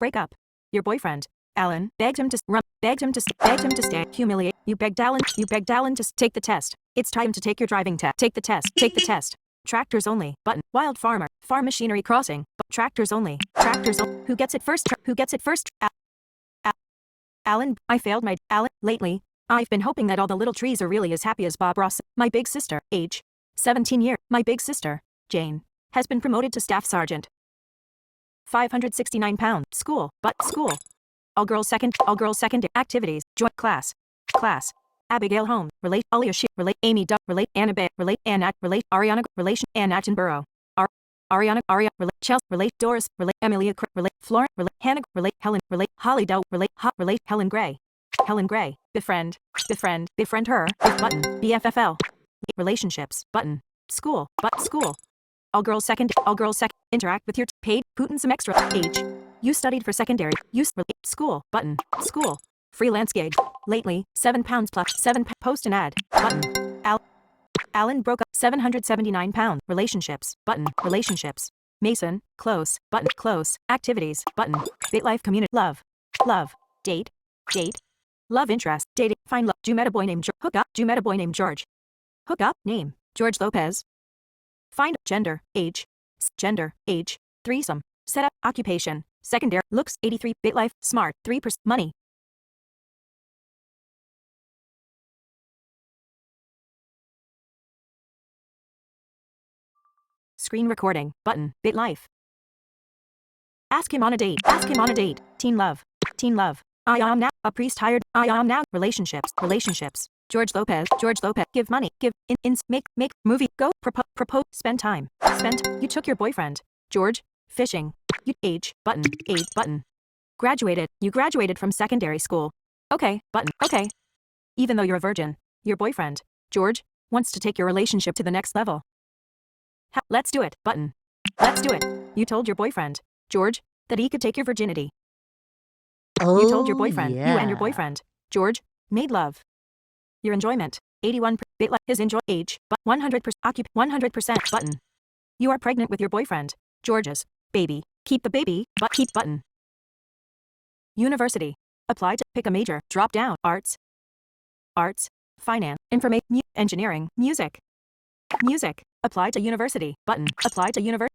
Break up. Your boyfriend, Alan, begged him to stay, humiliate. You begged Alan to take the test. It's time to take your driving test. Take the test. Tractors only, button, wild farmer, farm machinery crossing, tractors only, who gets it first, Alan, I failed my, Alan, lately, I've been hoping that all the little trees are really as happy as Bob Ross. My big sister, age 17 year, my big sister, Jane, has been promoted to staff sergeant. 569 pounds, school, all girls second, activities, joint class, Abigail Holmes, relate, Alia Shi, relate, Amy Duck, relate, Anna Bay, relate, Anna, relate, Ariana, relation, Ann Attenborough, Ariana, relate, Chelsea, relate, Doris, relate, Emilia, relate, Florence, relate, Hannah, relate, Helen, relate, Holly Dow, relate, Helen Gray, befriend her, button, BFFL, relationships, button, school, all girls second, interact with your paid, Putin some extra, age, you studied for secondary, school, button, school, freelance gig, lately, 7 pounds plus, 7, post an ad, button, Alan broke up, 779 pounds, relationships, button, relationships, Mason, close, button, close, activities, button, bit life community, love, date, love interest, dating, find love, you met a boy named hook up, hook up, name, George Lopez, find, gender, age, threesome, setup, occupation, secondary, looks, 83, bit life, smart, 3%, money. Screen recording, button, bit life. Ask him on a date, teen love, I am now, a priest hired, I am now, relationships, George Lopez, give money, make, movie, go, propose, spend time, you took your boyfriend, George, fishing, you, age, button, you graduated from secondary school, okay, button, okay, even though you're a virgin, your boyfriend, George, wants to take your relationship to the next level. Let's do it, button. Let's do it. You told your boyfriend, George, that he could take your virginity. Oh, You told your boyfriend, yeah. you and your boyfriend, George, made love. Your enjoyment, 81, bit like his enjoy, age, but 100%, 100%, button. You are pregnant with your boyfriend, George's, baby, keep the baby, but keep button. University, apply to pick a major, drop down, arts, finance, information, engineering, music, apply to university, button,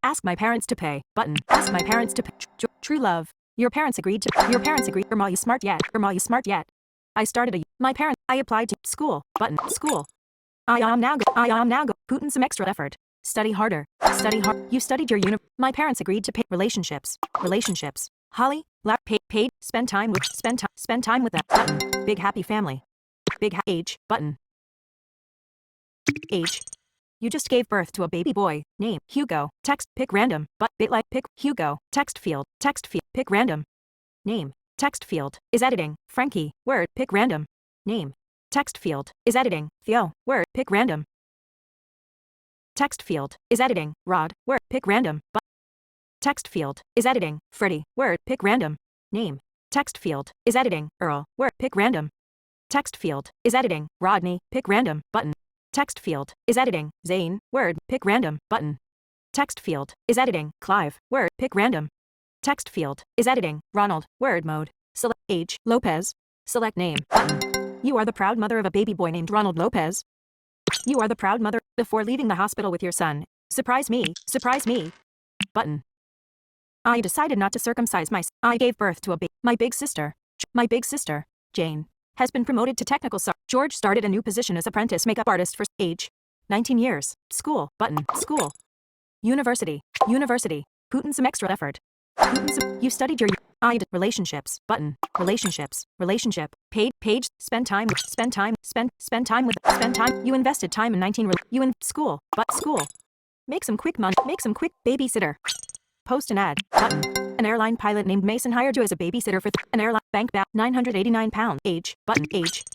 ask my parents to pay, button, ask my parents to pay, true love, your parents agreed, are you smart yet, I started I applied to school, button, school, I am now go, put in some extra effort, study harder, you studied your my parents agreed to pay, relationships, Holly, paid, spend time with them, button, big happy family, age, button, age. You just gave birth to a baby boy, name, Hugo, text, pick random, but, bit like, pick, Hugo, text field, pick random, name, text field, is editing, Frankie, word, pick random, name, text field, is editing, Theo, word, pick random, text field, is editing, Rod, word, pick random, but, text field, is editing, Freddie, word, pick random, name, text field, is editing, Earl, word, pick random, text field, is editing, Rodney, pick random, button, text field, is editing, Zane, word, pick random, button. Text field, is editing, Clive, word, pick random. Text field, is editing, Ronald, word mode, select, age, Lopez, select name, button. You are the proud mother of a baby boy named Ronald Lopez. You are the proud mother, before leaving the hospital with your son. Surprise me, button. I decided not to circumcise I gave birth to my big sister, Jane, has been promoted to technical George started a new position as apprentice makeup artist for age 19 years. School, button, school. University, put in some extra effort. You studied your relationships, button, relationship, paid, spend time, you invested time in 19, you in school, make some quick babysitter. Post an ad, button. An airline pilot named Mason hired you as a babysitter for an airline bank back 989 pounds, age, button, age.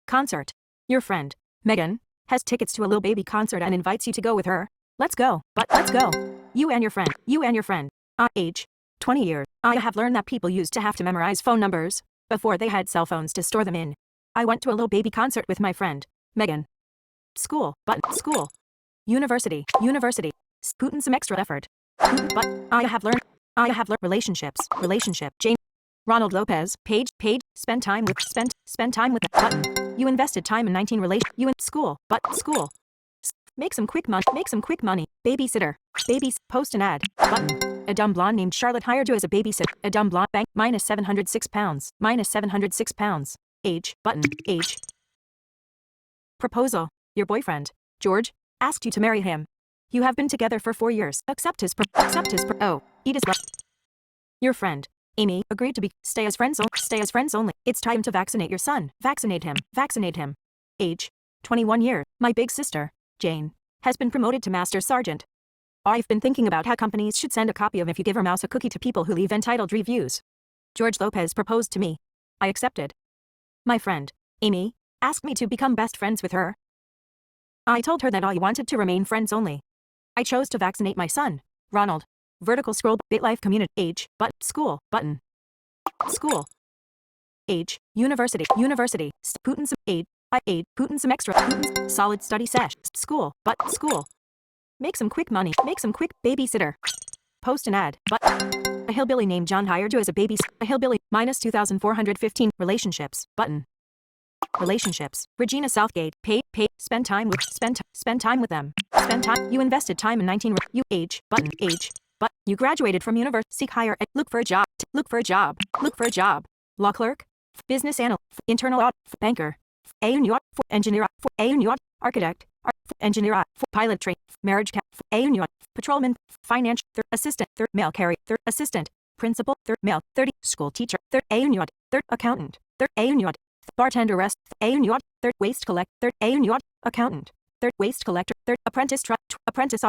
Concert. Your friend, Megan, has tickets to a Lil Baby concert and invites you to go with her. Let's go, let's go. You and your friend, age, 20 years. I have learned that people used to have to memorize phone numbers. Before they had cell phones to store them in. I went to a little baby concert with my friend, Megan. School, button, school. University, university. Put in some extra effort. But I have learned relationships, relationship. Jane. Ronald Lopez, page, spend time with, spend time with, button. You invested time in 19 you in school, but school. Make some quick money, babysitter, post an ad, button. A dumb blonde named Charlotte hired you as a babysitter, a dumb blonde bank, minus 706 pounds, minus 706 pounds. Age, button, age. Proposal. Your boyfriend, George, asked you to marry him. You have been together for 4 years. Eat his Your friend, Amy, agreed to stay as friends only. It's time to vaccinate your son. Vaccinate him. Age, 21 years. My big sister, Jane, has been promoted to Master Sergeant. I've been thinking about how companies should send a copy of If You Give Her Mouse a Cookie to people who leave entitled reviews. George Lopez proposed to me. I accepted. My friend, Amy, asked me to become best friends with her. I told her that I wanted to remain friends only. I chose to vaccinate my son, Ronald. Vertical scroll, BitLife community, age, school, button. School. Age, university, Putin some aid, Putin some extra, solid study sesh, school, school. Make some quick money, babysitter. Post an ad, a hillbilly named John hired you as a a hillbilly, minus 2,415, relationships, button. Relationships. Regina Southgate, paid, spend time with them. Spend time, you invested time in 19, you age, button, age. But you graduated from university, seek higher ed, look for a job. Law clerk, business analyst, internal audit, banker, engineer, architect, engineer, pilot train, marriage cap, patrolman, financial, assistant, mail carrier, assistant, principal, male, 30, school teacher, accountant, bartender rest, waste collector, accountant, waste collector, apprentice truck, apprentice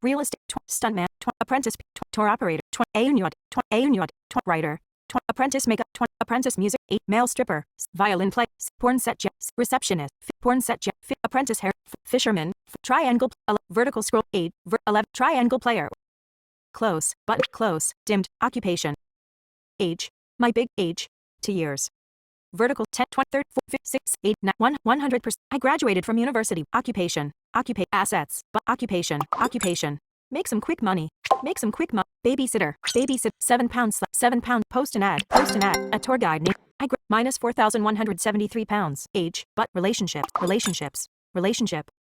real estate, stuntman, apprentice tour operator, writer, apprentice makeup, apprentice music, male stripper, violin play, porn set receptionist, apprentice hair, fisherman, triangle, vertical scroll, 11, triangle player. Close, button, close, dimmed, occupation. Age, my big age, 2 years. Vertical 10, 20, 30, 40, 50, 6, 8, 9, 100%. I graduated from university. Occupation. Assets. But occupation. Make some quick money. Babysitter. 7 pounds. 7 pound. Post an ad. A tour guide named minus 4,173 pounds. Age. But relationships.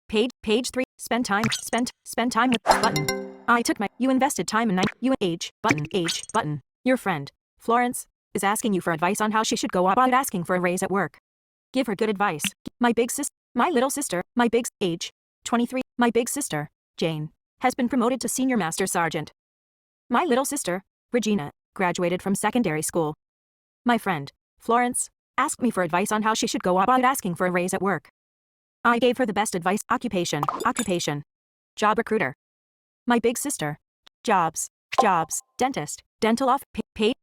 Page 3. Spend time with button. I took my. You invested time in you age. Button. Your friend, Florence, is asking you for advice on how she should go about asking for a raise at work. Give her good advice. My little sister, my big age, 23, my big sister, Jane, has been promoted to senior master sergeant. My little sister, Regina, graduated from secondary school. My friend, Florence, asked me for advice on how she should go about asking for a raise at work. I gave her the best advice. Occupation. Job recruiter. My big sister, jobs, dentist, dental off, page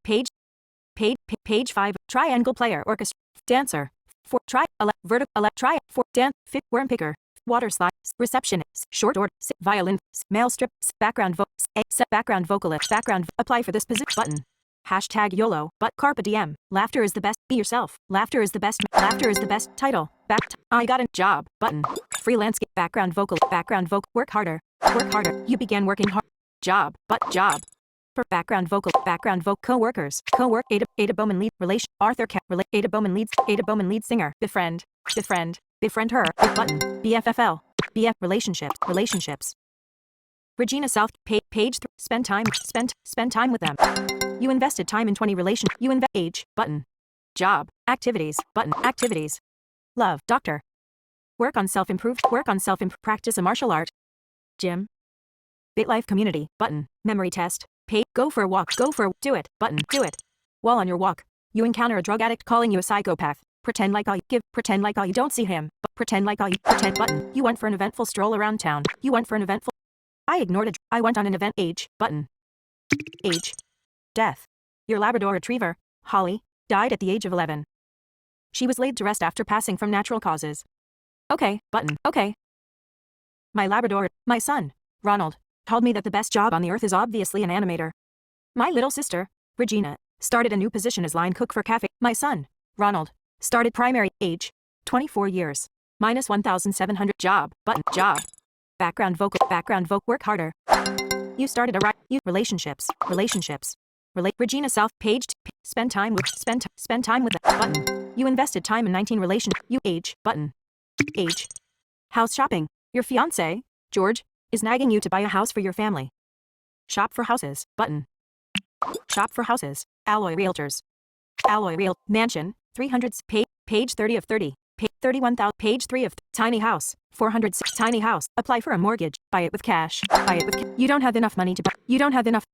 5, triangle player, orchestra, dancer, 4, dance, worm picker, water slide, receptionist, short order, violin, male strip, background vocalist, apply for this position button. Hashtag YOLO, but carpe diem, laughter is the best, be yourself, laughter is the best, title, I got a job, button, freelance, background vocal, work harder, you began working hard, job, for background vocal, co-workers, Ada Bowman lead, relation, Arthur Cat, Ada Bowman lead singer, befriend her, button, BFFL, BF, relationships. Regina South, page 3, spend time with them. You invested time in 20 age, button, job, activities, button, activities. Love, doctor. Work on self-improve, practice a martial art. Gym. BitLife community, button, memory test. Go for a walk, do it, button, do it. While on your walk, you encounter a drug addict calling you a psychopath. Pretend like all you don't see him, but pretend button. You went for an eventful stroll around town. I ignored it. I went on an event. Age, button. Age. Death. Your Labrador retriever, Holly, died at the age of 11. She was laid to rest after passing from natural causes. Okay, button, okay. My Labrador, my son, Ronald, told me that the best job on the earth is obviously an animator. My little sister, Regina, Started a new position as line cook for cafe. My son, Ronald, started primary. Age, 24 years. Minus 1,700. Job, button, job. Background vocal, work harder. You started a right. You relationships. Relate Regina South page. Spend time with the button. You invested time in 19 relation. You age button. Age. House shopping. Your fiance, George, is nagging you to buy a house for your family. Shop for houses button. Shop for houses. Alloy Realtors. Alloy Real Mansion 300 page 30 of 30. 31,000 page 3 of tiny house 406 tiny house. Apply for a mortgage. Buy it with cash. You don't have enough money to buy. You don't have enough.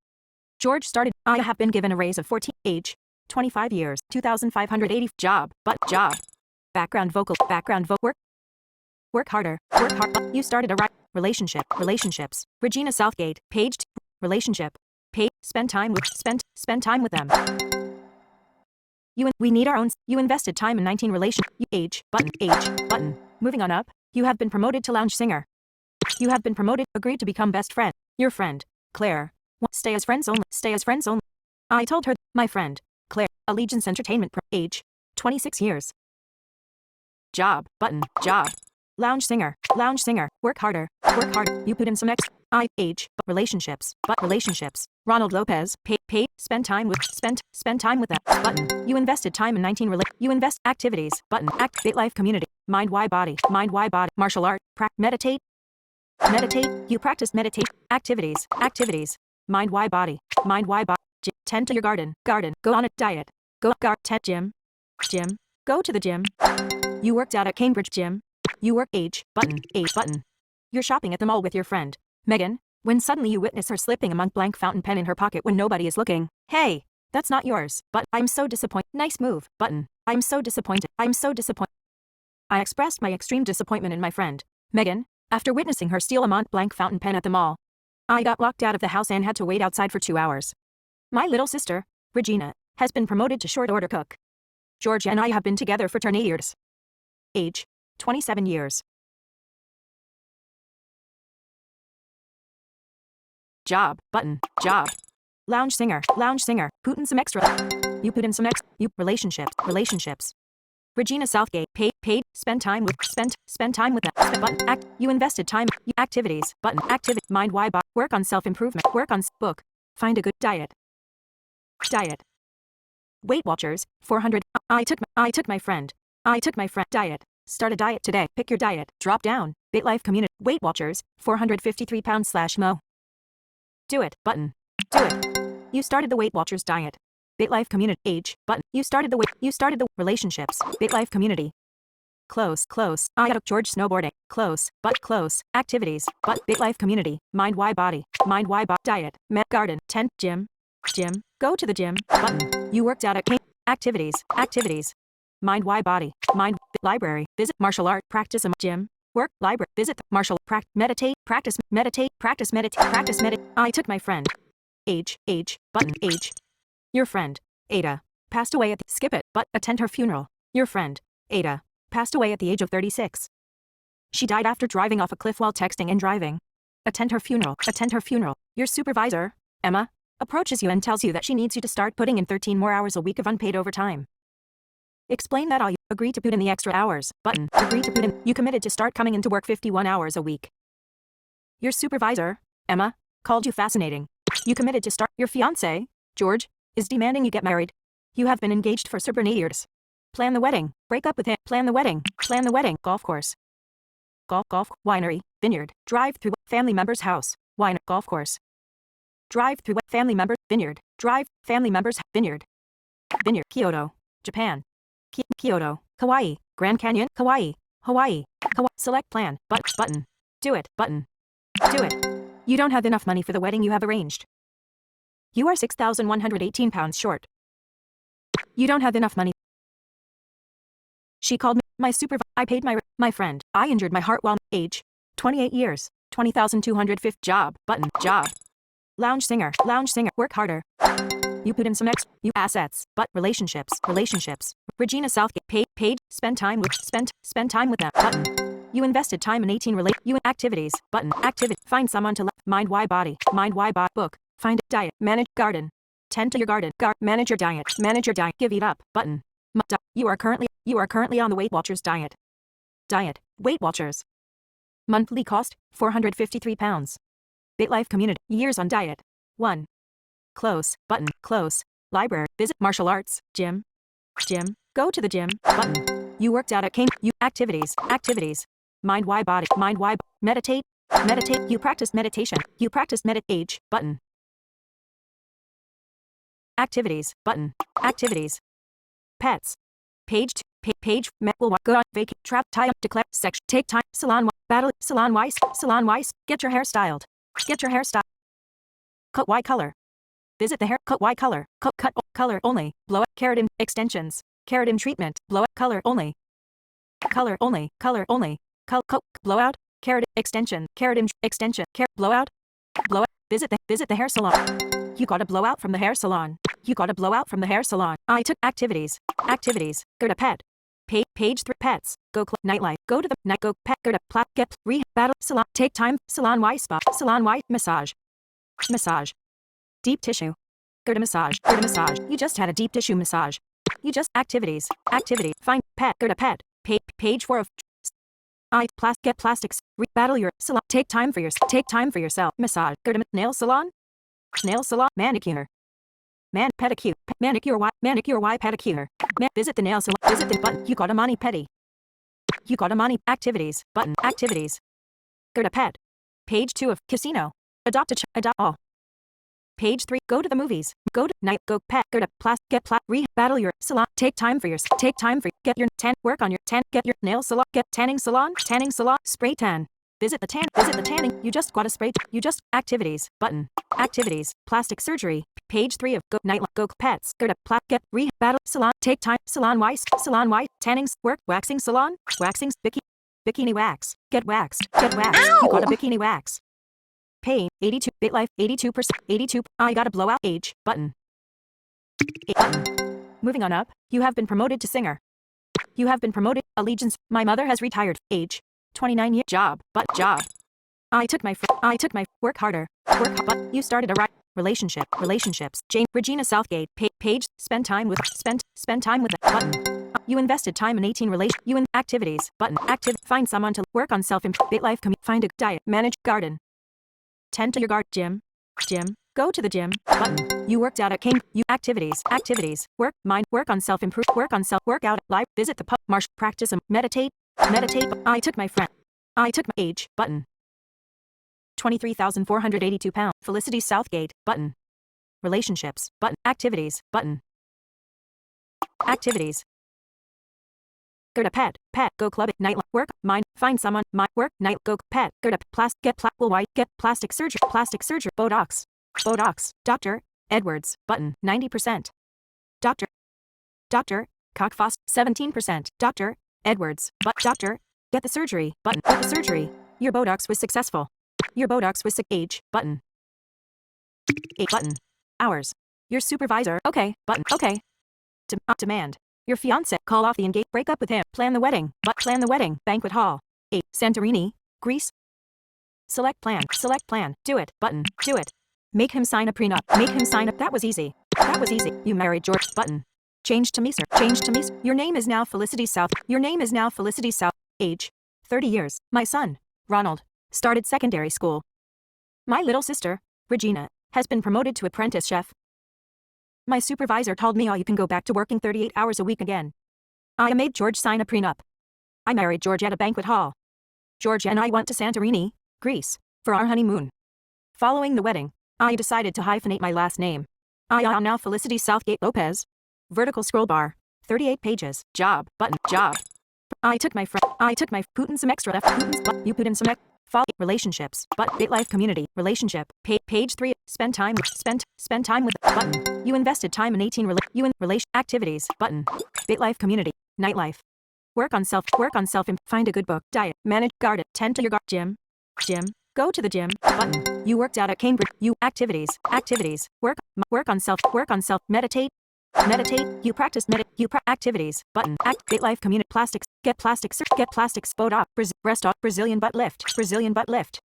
George started. I have been given a raise of 14. Age 25 years. 2,580. Job job. Background vocal work harder. Work hard. You started a right relationships. Regina Southgate page 2. Relationship. Spend time with them. We need our own. You invested time in 19 relation. Age button. Moving on up. You have been promoted to lounge singer. You have been promoted. Agreed to become best friend. Your friend, Claire. Stay as friends only. I told her, my friend, Claire. Allegiance Entertainment. Age 26 years. Job button. Job. Lounge singer. Work harder. You put in some extra. Age relationships. Ronald Lopez. Spend time with them. Button. You invested time in 19 You invest activities. Button. BitLife community. Mind, why, body. Martial art. Meditate. You practice meditate. Activities. Mind, why, body. Tend to your garden. Go on a diet. Tend gym. Go to the gym. You worked out at Cambridge gym. You work age button. You're shopping at the mall with your friend, Megan, when suddenly you witness her slipping a Mont Blanc fountain pen in her pocket when nobody is looking. Hey, that's not yours. But I'm so disappointed. Nice move. Button. I'm so disappointed. I expressed my extreme disappointment in my friend, Megan, after witnessing her steal a Mont Blanc fountain pen at the mall. I got locked out of the house and had to wait outside for 2 hours. My little sister, Regina, has been promoted to short order cook. George and I have been together for 10 years. Age 27 years. Job button. Job. Lounge singer. Put in some extra. You put in some extra. You relationships. Regina Southgate. Paid. Spend time with them. Button. You invested time. Activities. Button. Activity. Mind, why, body. Work on self-improvement. Work on book. Find a good diet. Weight Watchers 400. I took my friend diet. Start a diet today. Pick your diet. Drop down. BitLife community. Weight Watchers 453 pounds/mo. Do it. Button. Do it. You started the Weight Watchers diet. BitLife community. Age button. You started the relationships. BitLife community. Close. I got George snowboarding. Close. Activities. But BitLife community. Mind, why, body. Diet. Met garden. Tent. Gym. Go to the gym. Button. You worked out at activities. Mind, why, body. Library. Visit martial art. Practice a gym. Work. Library. Visit martial. Meditate. Practice. Meditate. I took my friend. Age. Button. Age. Your friend, Ada, passed away at the skip it, but attend her funeral. Your friend, Ada, passed away at the age of 36. She died after driving off a cliff while texting and driving. Attend her funeral. Your supervisor, Emma, approaches you and tells you that she needs you to start putting in 13 more hours a week of unpaid overtime. Explain that all you agree to put in the extra hours. Button. Agree to put in. You committed to start coming into work 51 hours a week. Your supervisor, Emma, called you fascinating. You committed to start. Your fiancé, George, is demanding you get married. You have been engaged for 7 years. Plan the wedding. Break up with him. Plan the wedding. Golf course. Golf. Winery. Vineyard. Drive through family member's house. Wine. Golf course. Drive through family member. Vineyard. Drive family member's vineyard. Kyoto, Japan. Kyoto, Hawaii. Grand Canyon, Hawaii. Select plan. Button. Do it. Button. Do it. You don't have enough money for the wedding you have arranged. You are 6,118 pounds short. You don't have enough money. She called me my supervisor. I paid my friend. I injured my heart while age 28 years. 20,250 job. Button. Job. Lounge singer. Work harder. You put in some extra. You assets. But relationships. Regina Southgate. Paid. Spend time with them. Button. You invested time in 18 you activities. Button. Activity. Find someone to love. Mind, why, body. Book. Find a diet. Manage garden. Tend to your garden. Manage your diet. Manage your diet. Give it up. Button. You are currently on the Weight Watchers diet. Diet. Weight Watchers. Monthly cost, £453. BitLife community. Years on diet. 1. Close. Button. Close. Library. Visit martial arts. Gym. Gym. Go to the gym. Button. You worked out at you activities. Activities. Mind why body. Mind why meditate. Meditate. You practice meditation. You practice age. Button. Activities. Button. Activities. Pets. Page 2. Page. Will go on vacate. Trap. Tie. Declare. Section. Take time. Salon. Battle. Salon Weiss. Salon Weiss. Get your hair styled. Get your hair styled. Cut Y color. Visit the hair. Cut Y color. Cut color only. Blow up. Keratin extensions. Keratin treatment. Blow up. Color only. Color only. Color only. Blowout. Keratin extension. Keratin extension. Blowout. Blowout. Visit the hair salon. You got a blowout from the hair salon. You got a blowout from the hair salon. I took activities. Activities. Go to pet. Page 3. Pets. Go nightlife. Go to the night. Go pet. Go to get rehab. Battle. Salon. Take time. Salon Y spa. Salon Y. Massage. Massage. Deep tissue. Go to massage. Go to massage. You just had a deep tissue massage. You just activities. Activity. Find pet. Go to pet. Page 4 of get plastics. Battle your salon. Take time for yourself. Massage. Go to nail salon. Nail salon. Manicure. Pedicure. Manicure Y. Manicure Y. Pedicure. Visit the nail salon. Visit the button. You got a mani pedi. You got a mani activities. Button. Activities. Go to pet. Page 2 of casino. Adopt all. Page 3. Go to the movies. Go to night. Go pet. Go to battle your salon. Take time for get your work on your get your nail salon. Get tanning salon. Spray tan. Visit the tanning. You just got a spray. You just activities. Button. Activities. Plastic surgery. Page 3 of go night. Go pets. Go to get rehab. Battle salon. Take time. Salon Weiss. Tannings. Work. Waxing salon. Waxing. Bikini wax. Get waxed. Get waxed. Ow! You got a bikini wax. Pain. 82. BitLife. 82%. 82. I got a blowout. Age. Button. Button. Moving on up. You have been promoted to singer. You have been promoted. Allegiance. My mother has retired. Age. 29 year job. Job. I took my work harder. But you started a relationships. Regina Southgate. Page. Spend time with button. You invested time in 18 activities. Button. Find someone to work on BitLife. Find a diet. Manage garden. Tend to your garden. Gym. Go to the gym. Button. You worked out at you activities. Work on self-improve. Work out. Live. Visit the pub. Marsh. Practice. Meditate. I took my age. Button. 23,482 pounds. Felicity Southgate. Button. Relationships. Button. Activities. Button. Activities. Go to pet. Go club. Night. Work. Mind. Find someone. Work. Night. Go pet. Go to get plastic surgery. Botox. Dr. Edwards. Button. 90%. Dr. Cockfoss. 17%. Dr. Edwards. Doctor. Get the surgery. Button. Get the surgery. Your Botox was successful. Age. Button. 8. Button. Hours. Your supervisor. Okay. Button. Okay. Demand. Your fiance. Call off the engagement. Break up with him. Plan the wedding. Banquet hall. 8. Santorini. Greece. Select plan. Do it. Button. Do it. Make him sign a prenup. That was easy. You married George. Button. Change to me, sir. Your name is now Felicity South. Age. 30 years. My son, Ronald, started secondary school. My little sister, Regina, has been promoted to apprentice chef. My supervisor told me you can go back to working 38 hours a week again. I made George sign a prenup. I married George at a banquet hall. George and I went to Santorini, Greece, for our honeymoon. Following the wedding, I decided to hyphenate my last name. I am now Felicity Southgate Lopez. Vertical scroll bar. 38 pages. Job. Button. Job. I took my put in some extra left. You put in some follow relationships. BitLife community. Relationship. Page 3. Spend time with button. You invested time in 18 relation activities. Button. BitLife community. Nightlife. Work on self. Find a good book. Diet. Manage garden. Tend to your gym. Go to the gym. Button. You worked out at Cambridge. You activities. Work on self. Meditate. You practice activities. Button. BitLife community. Plastics. Get plastics. Botox. Brazilian butt lift.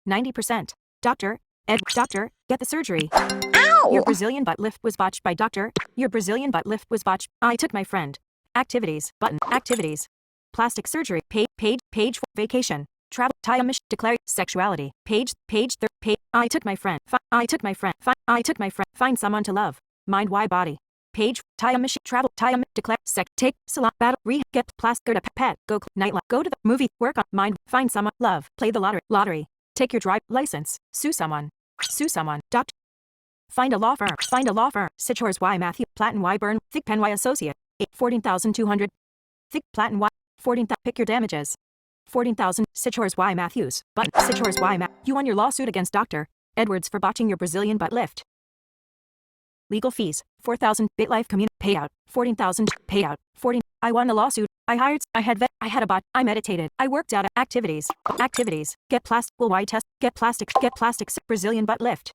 90%. Dr. Doctor, get the surgery. Ow! Your Brazilian butt lift was botched by doctor. Your Brazilian butt lift was botched. I took my friend. Activities, button, activities. Plastic surgery, page 4, vacation. Travel, time, declare, sexuality, page, I took my friend, I took my friend, I took my friend, find someone to love. Mind, why, body. Page, time, travel, time, declare, sex, take, salon, battle, get, plastic, go to pet, go, nightlife, go to the movie, work on, mind, find someone, love, play the lottery, take your drive, license, sue someone, doctor. Find a law firm, Sichors Y. Matthew, Platten Y. Byrne, Thigpen Y. Associate, 14,200. Thig, Platten Y. 14,000, pick your damages. 14,000, Sichors Y. Matthews, button, Sichors Y. You won your lawsuit against Dr. Edwards for botching your Brazilian butt lift. Legal fees, 4,000, BitLife community, payout, 14,000, payout, 40, I won the lawsuit, I had a bot, I meditated, I worked out activities, get plastic, Y test, get plastics, Brazilian butt lift,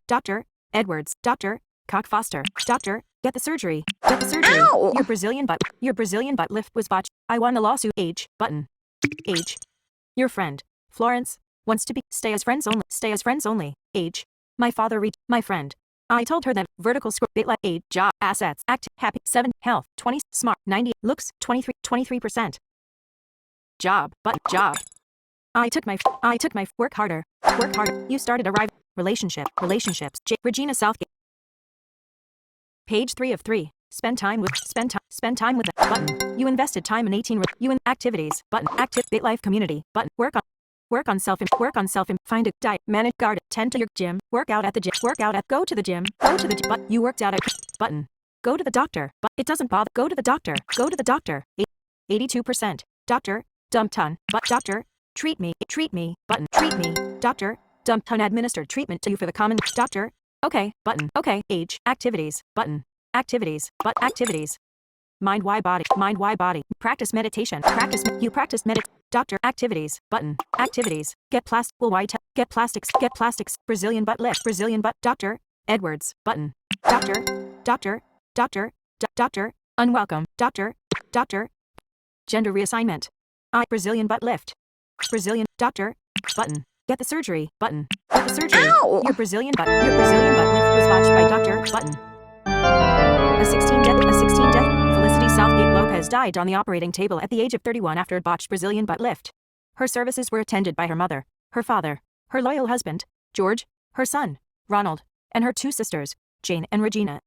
Dr. Edwards, Dr. Cock Foster, Doctor, get the surgery, Ow! your Brazilian butt lift was botched, I won the lawsuit, age, button, age, your friend, Florence, wants to stay as friends only, age, my father my friend, I told her that vertical scroll, BitLife, age, job, assets, active, happy, 7, health, 20, smart, 90, looks, 23%. Job, button, job. I took my work harder, you started arrive, relationships, Regina Southgate. Page 3 of 3, spend time with the, button, you invested time in 18, activities, button, active, BitLife community, button, work on self, find a diet, manage, guard, tend to your gym, work out at the gym, go to the gym, but you worked out at, button, go to the doctor, but it doesn't bother, go to the doctor, 82%, doctor, dump ton, but doctor, treat me, button, treat me, doctor, dump ton administered treatment to you for the common, doctor, okay, button, okay, age, activities, button, activities, mind, why, body, practice meditation, you practice doctor, activities, button, activities, get plastic, get plastics, Brazilian butt, Dr. Edwards, button, doctor, unwelcome, doctor, gender reassignment, Brazilian butt lift, doctor, button, get the surgery, button, Ow! your Brazilian butt lift was botched by doctor, button, a 16 death, Felicity Southgate Lopez died on the operating table at the age of 31 after a botched Brazilian butt lift. Her services were attended by her mother, her father, her loyal husband, George, her son, Ronald, and her 2 sisters, Jane and Regina.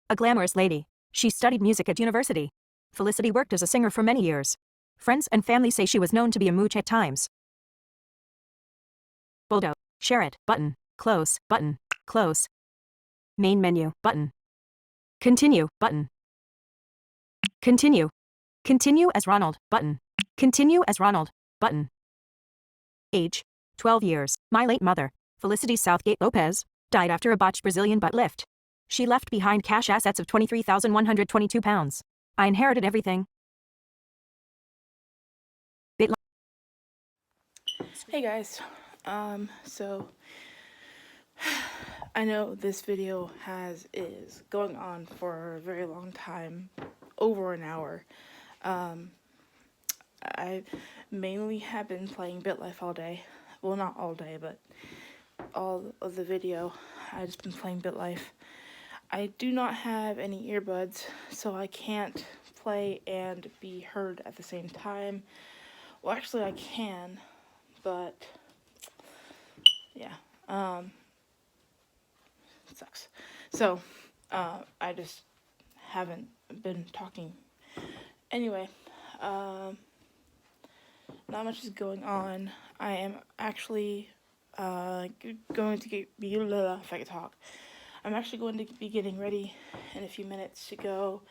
A glamorous lady, she studied music at university. Felicity worked as a singer for many years. Friends and family say she was known to be a mooch at times. Buldo, share it, button, close, main menu, button. Continue, button. Continue as Ronald, button. Continue as Ronald, button. Age, 12 years. My late mother, Felicity Southgate Lopez, died after a botched Brazilian butt lift. She left behind cash assets of £23,122. I inherited everything. Hey guys, so I know this video is going on for a very long time, over an hour. I mainly have been playing BitLife all day. Well, not all day, but all of the video, I've just been playing BitLife. I do not have any earbuds, so I can't play and be heard at the same time. Well, actually I can, but yeah, it sucks. So, I just haven't been talking. Anyway, not much is going on. I am actually, going to if I could talk. I'm actually going to be getting ready in a few minutes to go.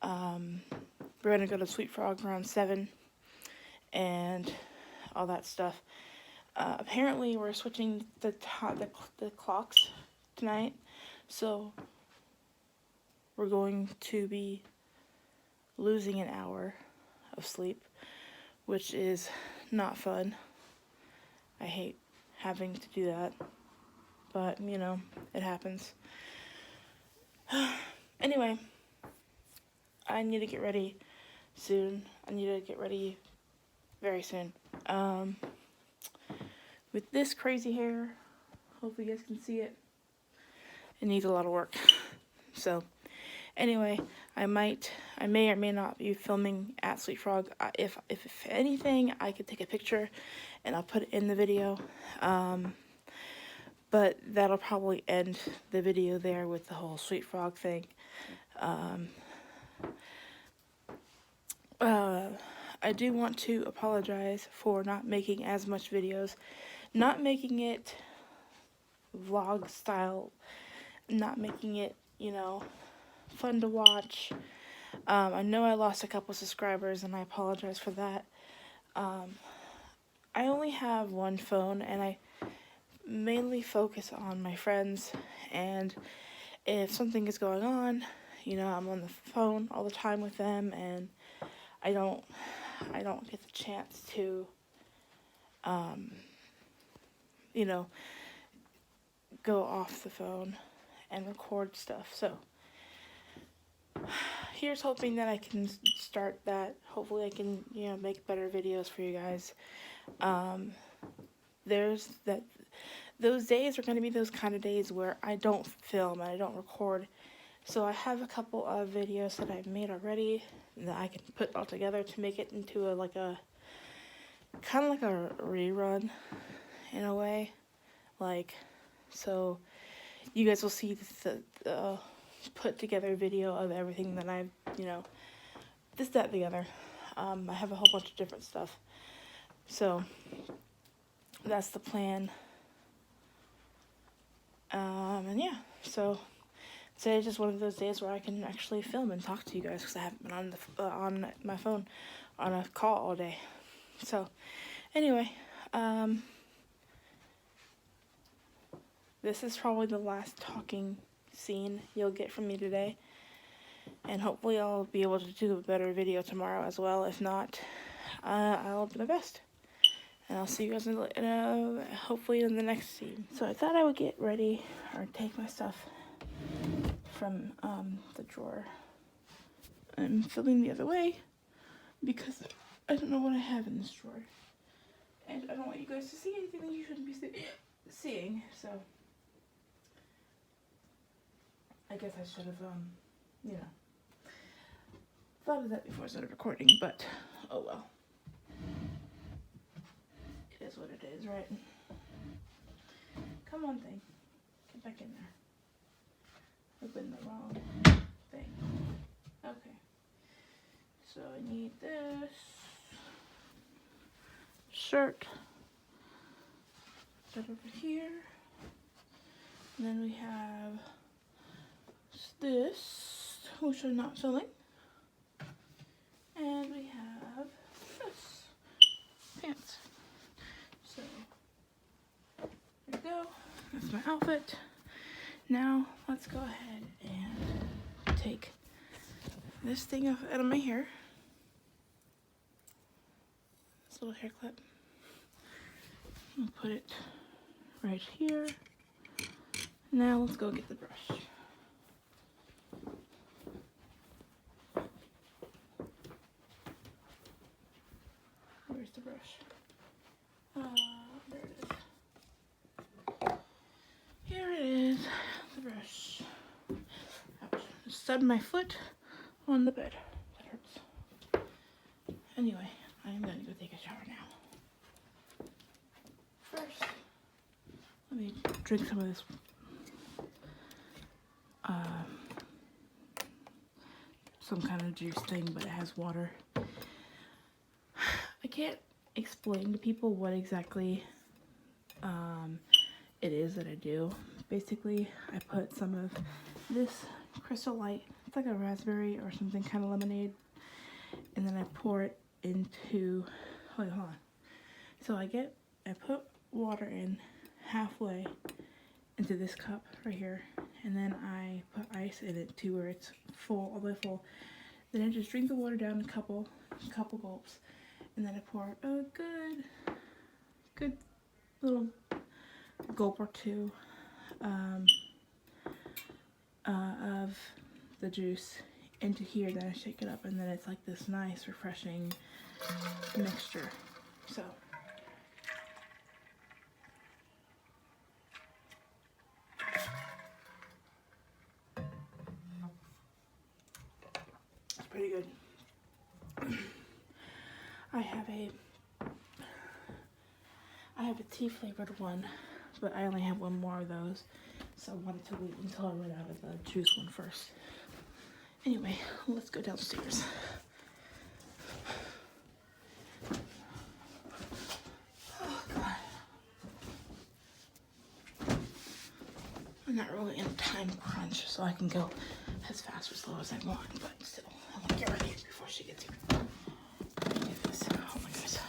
We're gonna go to Sweet Frog around 7, and all that stuff. Apparently we're switching the clocks tonight, so we're going to be losing an hour of sleep, which is not fun. I hate having to do that, but you know, it happens. Anyway, I need to get ready soon. I need to get ready very soon. With this crazy hair, Hopefully you guys can see it. It needs a lot of work. So, anyway, I may or may not be filming at Sweet Frog. If anything, I could take a picture and I'll put it in the video. But that'll probably end the video there with the whole Sweet Frog thing. I do want to apologize for not making as much videos, not making it vlog style, not making it, you know, fun to watch. I know I lost a couple subscribers and I apologize for that. I only have one phone and I mainly focus on my friends, and if something is going on, you know, I'm on the phone all the time with them, and I don't get the chance to, you know, go off the phone and record stuff. So here's hoping that I can start that. Hopefully I can, you know, make better videos for you guys. Those days are going to be those kind of days where I don't film and I don't record. So I have a couple of videos that I've made already that I can put all together to make it into kind of like a rerun in a way. Like, so you guys will see the put together video of everything that I've, you know, that, the other. I have a whole bunch of different stuff. So that's the plan. And yeah, so today's just one of those days where I can actually film and talk to you guys, because I haven't been on my phone on a call all day. So anyway, this is probably the last talking scene you'll get from me today, and hopefully I'll be able to do a better video tomorrow as well. If not, I'll do my best. And I'll see you guys hopefully in the next scene. So I thought I would get ready, or take my stuff from the drawer. I'm filming the other way because I don't know what I have in this drawer. And I don't want you guys to see anything that you shouldn't be seeing. So I guess I should have, you know, thought of that before I started recording, but oh well. It is what it is, right? Come on, thing. Get back in there. Open the wrong thing. Okay. So I need this shirt. Put it over here. And then we have this, which I'm not filming. And we have this. Pants. So, there we go. That's my outfit. Now, let's go ahead and take this thing out of my hair. This little hair clip. I'll put it right here. Now, let's go get the brush. Where's the brush? There it is. Here it is, the brush. Ouch. Stubbed my foot on the bed. That hurts. Anyway, I'm gonna go take a shower now. First, let me drink some of this some kind of juice thing, but it has water. I can't explain to people what exactly it is that I do. Basically, I put some of this Crystal Light, it's like a raspberry or something kind of lemonade, and then I pour it into, hold on. So I put water in halfway into this cup right here, and then I put ice in it to where it's full, all the way full. Then I just drink the water down a couple gulps, and then I pour a good little gulp or two of the juice into here. Then I shake it up, and then it's like this nice, refreshing mixture. So pretty good. I have a tea flavored one, but I only have one more of those, so I wanted to wait until I ran out of the juice one first. Anyway, let's go downstairs. Oh God. I'm not really in a time crunch, so I can go as fast or slow as I want, but still, I want to get ready before she gets here. Let me do this. Oh my goodness.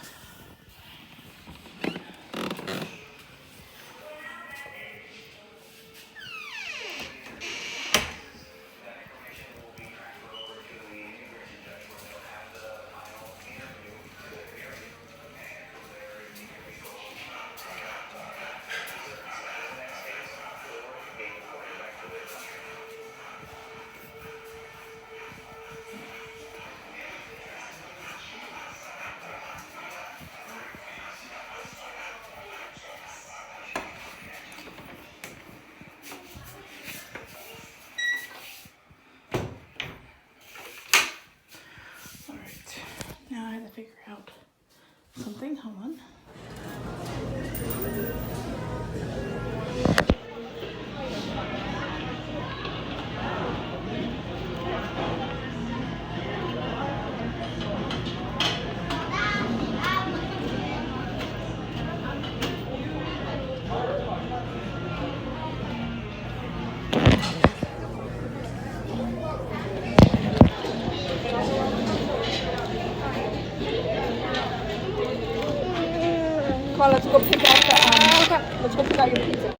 Now I have to figure out something. Hold on. Come on, let's go pick out the let's go pick out your pizza.